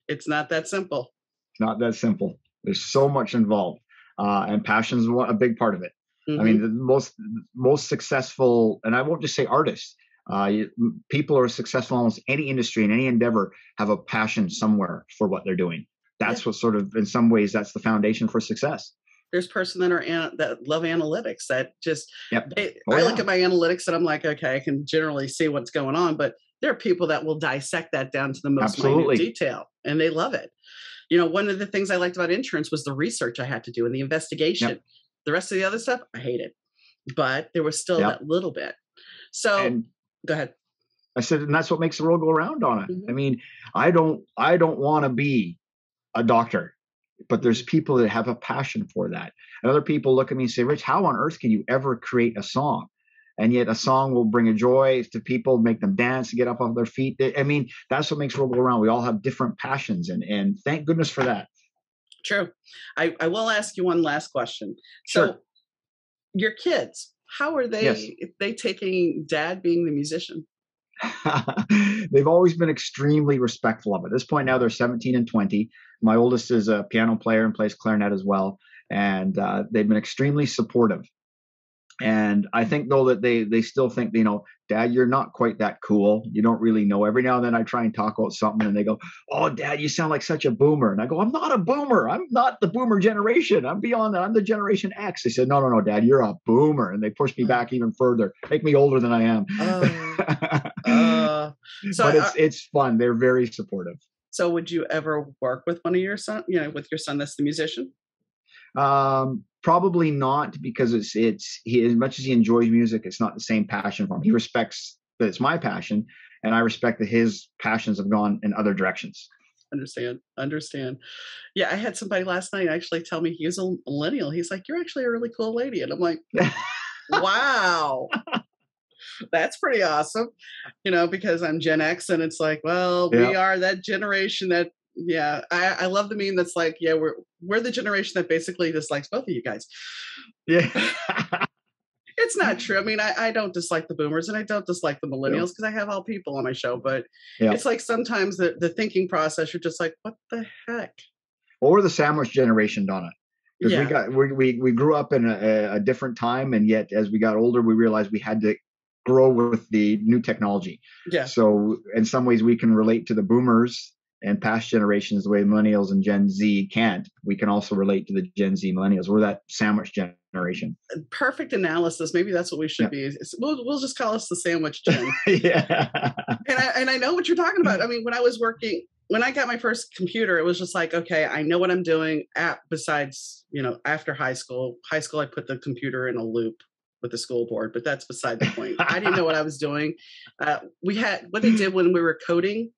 It's not that simple. Not that simple. There's so much involved, and passion is a big part of it. I mean, Mm-hmm. the most successful, and I won't just say artists. People who are successful in almost any industry and any endeavor have a passion somewhere for what they're doing. Yeah. That's what sort of, in some ways, that's the foundation for success. There's person that love analytics that just, Yep. I look at my analytics and I'm like, okay, I can generally see what's going on, but there are people that will dissect that down to the most minute Absolutely. detail and they love it. One of the things I liked about insurance was the research I had to do and the investigation. Yep. The rest of the other stuff, I hated, but there was still Yep. that little bit. So And go ahead. I said, and that's what makes the world go around on it. Mm-hmm. I mean, I don't want to be a doctor, but there's people that have a passion for that. And other people look at me and say, Rich, how on earth can you ever create a song? And yet a song will bring a joy to people, make them dance, get up off their feet. I mean, that's what makes the world go around. We all have different passions, and thank goodness for that. True. I will ask you one last question. Sure. So your kids, how are they, Yes. they taking dad being the musician? They've always been extremely respectful of it. At this point now, they're 17 and 20. My oldest is a piano player and plays clarinet as well. And they've been extremely supportive. And I think, though, that they still think, Dad, you're not quite that cool. You don't really know. Every now and then I try and talk about something and they go, oh, Dad, you sound like such a boomer. And I go, I'm not a boomer. I'm not the boomer generation. I'm beyond that. I'm the Generation X. They said, no, Dad, you're a boomer. And they pushed me back even further, make me older than I am. So but it's fun. They're very supportive. So would you ever work with one of your son, with your son that's the musician? Probably not, because he, as much as he enjoys music, it's not the same passion for him. He respects that it's my passion, and I respect that his passions have gone in other directions. Understand. Yeah, I had somebody last night actually tell me he was a millennial. He's like, you're actually a really cool lady. And I'm like, wow, that's pretty awesome. Because I'm Gen X and it's like, well, we are that generation that, I love the meme that's like, yeah, we're the generation that basically dislikes both of you guys. Yeah. It's not true. I mean, I don't dislike the boomers and I don't dislike the millennials because I have all people on my show, but it's like sometimes the thinking process, you're just like, what the heck? Well, we're the sandwich generation, Donna. Because we grew up in a different time, and yet as we got older, we realized we had to grow with the new technology. Yeah. So in some ways, we can relate to the boomers and past generations the way millennials and Gen Z can't. We can also relate to the Gen Z millennials. We're that sandwich generation. Perfect analysis. Maybe that's what we should be. We'll just call us the sandwich gen. Yeah. And I know what you're talking about. I mean, when I got my first computer, it was just like, okay, I know what I'm doing besides, after high school. High school, I put the computer in a loop with the school board, but that's beside the point. I didn't know what I was doing. What they did when we were coding,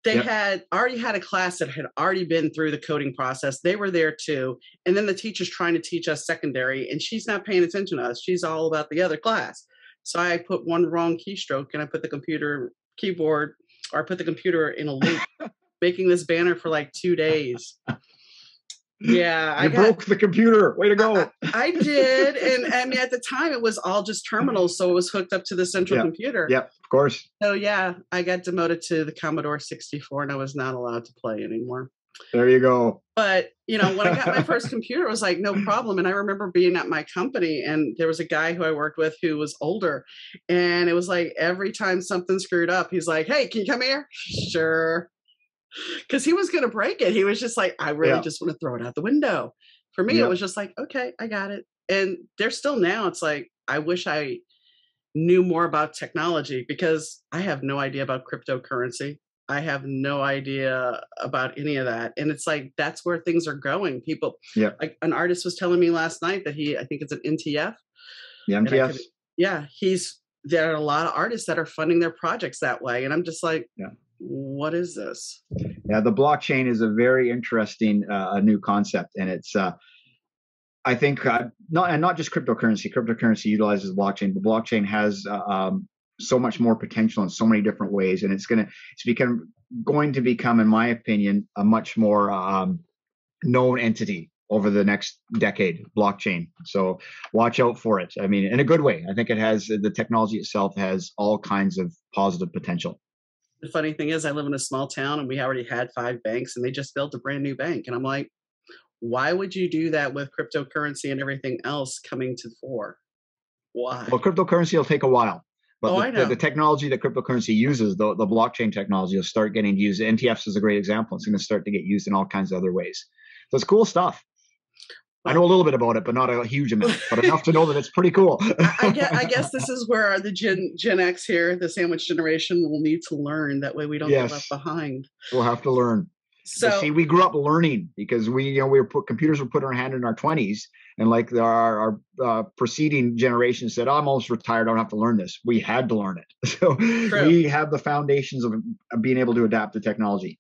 they had already had a class that had already been through the coding process. They were there too. And then the teacher's trying to teach us secondary and she's not paying attention to us. She's all about the other class. So I put one wrong keystroke and I put the computer in a loop, making this banner for like 2 days. Yeah, I broke the computer. Way to go. I did. And I mean, at the time it was all just terminals. So it was hooked up to the central computer. Yep, of course. So yeah, I got demoted to the Commodore 64 and I was not allowed to play anymore. There you go. But, when I got my first computer, it was like, no problem. And I remember being at my company and there was a guy who I worked with who was older. And it was like every time something screwed up, he's like, hey, can you come here? Sure. because he was going to break it. He was just like, I really just want to throw it out the window. For me, it was just like, okay, I got it. And there's still now, it's like, I wish I knew more about technology because I have no idea about cryptocurrency. I have no idea about any of that. And it's like, that's where things are going. People, like an artist was telling me last night that I think it's an NTF. The MTF. There are a lot of artists that are funding their projects that way. And I'm just like, what is this? Yeah, the blockchain is a very interesting new concept. And it's, I think, not just cryptocurrency. Cryptocurrency utilizes blockchain, but blockchain has so much more potential in so many different ways. And it's going to become, in my opinion, a much more known entity over the next decade, blockchain. So watch out for it. I mean, in a good way. I think the technology itself has all kinds of positive potential. The funny thing is, I live in a small town and we already had 5 banks and they just built a brand new bank. And I'm like, why would you do that with cryptocurrency and everything else coming to the fore? Why? Well, cryptocurrency will take a while. But I know. The technology that cryptocurrency uses, the blockchain technology, will start getting used. NTFs is a great example. It's going to start to get used in all kinds of other ways. So it's cool stuff. I know a little bit about it, but not a huge amount, but enough to know that it's pretty cool. I guess this is where the Gen X here, the sandwich generation, will need to learn. That way we don't get left behind. We'll have to learn. So see, we grew up learning because computers were put in our hand in our 20s, and like our preceding generation said, I'm almost retired, I don't have to learn this. We had to learn it. So we have the foundations of being able to adapt to technology.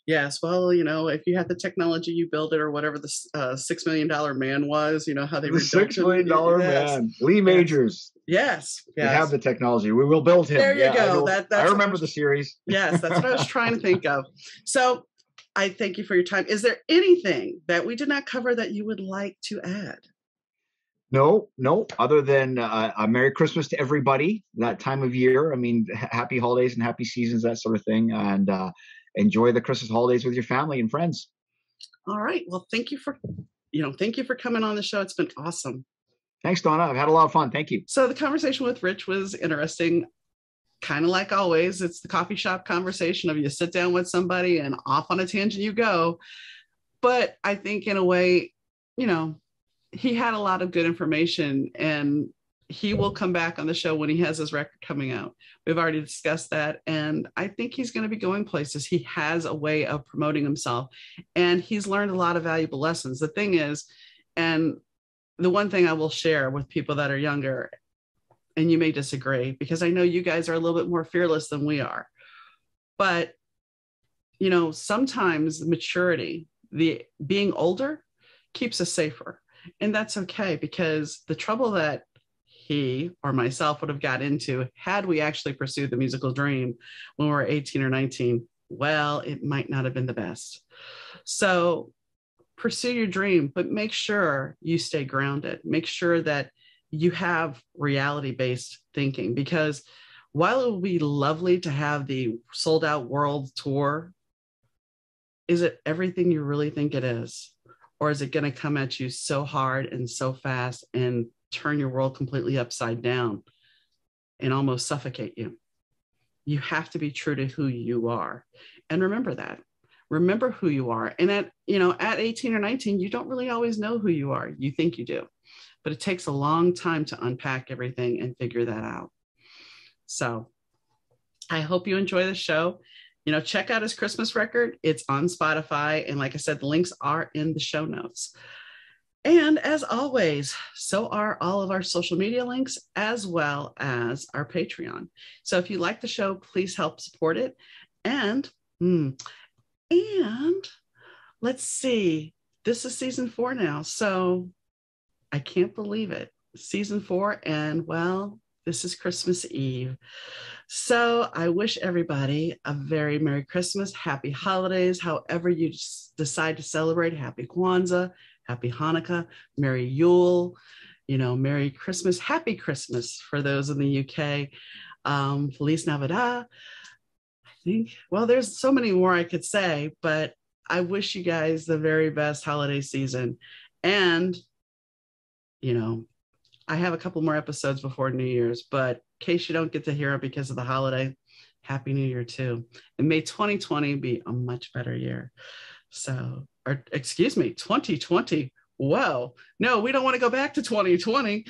Yes, well, if you had the technology, you build it, or whatever the $6 million man was, how they rebuilt $6 million man, Lee Majors. Yes. We have the technology. We will build him. There you go. I remember the series. Yes, that's what I was trying to think of. So I thank you for your time. Is there anything that we did not cover that you would like to add? No, other than a Merry Christmas to everybody that time of year. I mean, happy holidays and happy seasons, that sort of thing. And enjoy the Christmas holidays with your family and friends. All right. Well, thank you for coming on the show. It's been awesome. Thanks, Donna. I've had a lot of fun. Thank you. So the conversation with Rich was interesting. Kind of like always, it's the coffee shop conversation of you sit down with somebody and off on a tangent you go. But I think in a way, he had a lot of good information, and he will come back on the show when he has his record coming out. We've already discussed that. And I think he's going to be going places. He has a way of promoting himself, and he's learned a lot of valuable lessons. The thing is, and the one thing I will share with people that are younger, and you may disagree because I know you guys are a little bit more fearless than we are, but sometimes maturity, the being older, keeps us safer. And that's okay, because the trouble that he or myself would have got into had we actually pursued the musical dream when we were 18 or 19, well, it might not have been the best. So pursue your dream, but make sure you stay grounded. Make sure that you have reality-based thinking, because while it would be lovely to have the sold-out world tour, is it everything you really think it is? Or is it going to come at you so hard and so fast and turn your world completely upside down and almost suffocate you? You have to be true to who you are. And remember that. Remember who you are. And at 18 or 19, you don't really always know who you are. You think you do. But it takes a long time to unpack everything and figure that out. So I hope you enjoy the show. Check out his Christmas record. It's on Spotify. And like I said, the links are in the show notes. And as always, so are all of our social media links, as well as our Patreon. So if you like the show, please help support it. And let's see, this is season 4 now. So I can't believe it. Season 4. And well, this is Christmas Eve. So I wish everybody a very Merry Christmas, Happy Holidays, however you decide to celebrate. Happy Kwanzaa, Happy Hanukkah, Merry Yule, Merry Christmas, Happy Christmas for those in the UK. Feliz Navidad. I think, well, there's so many more I could say, but I wish you guys the very best holiday season. And, I have a couple more episodes before New Year's, but in case you don't get to hear it because of the holiday, Happy New Year too. And may 2020 be a much better year. So, or excuse me, 2020. Whoa, no, we don't want to go back to 2020.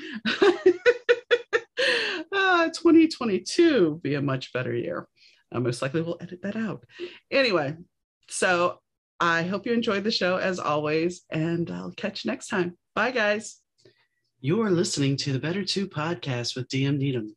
2022 be a much better year. Most likely we'll edit that out. Anyway, so I hope you enjoyed the show as always, and I'll catch you next time. Bye, guys. You are listening to the Better 2 podcast with DM Needham.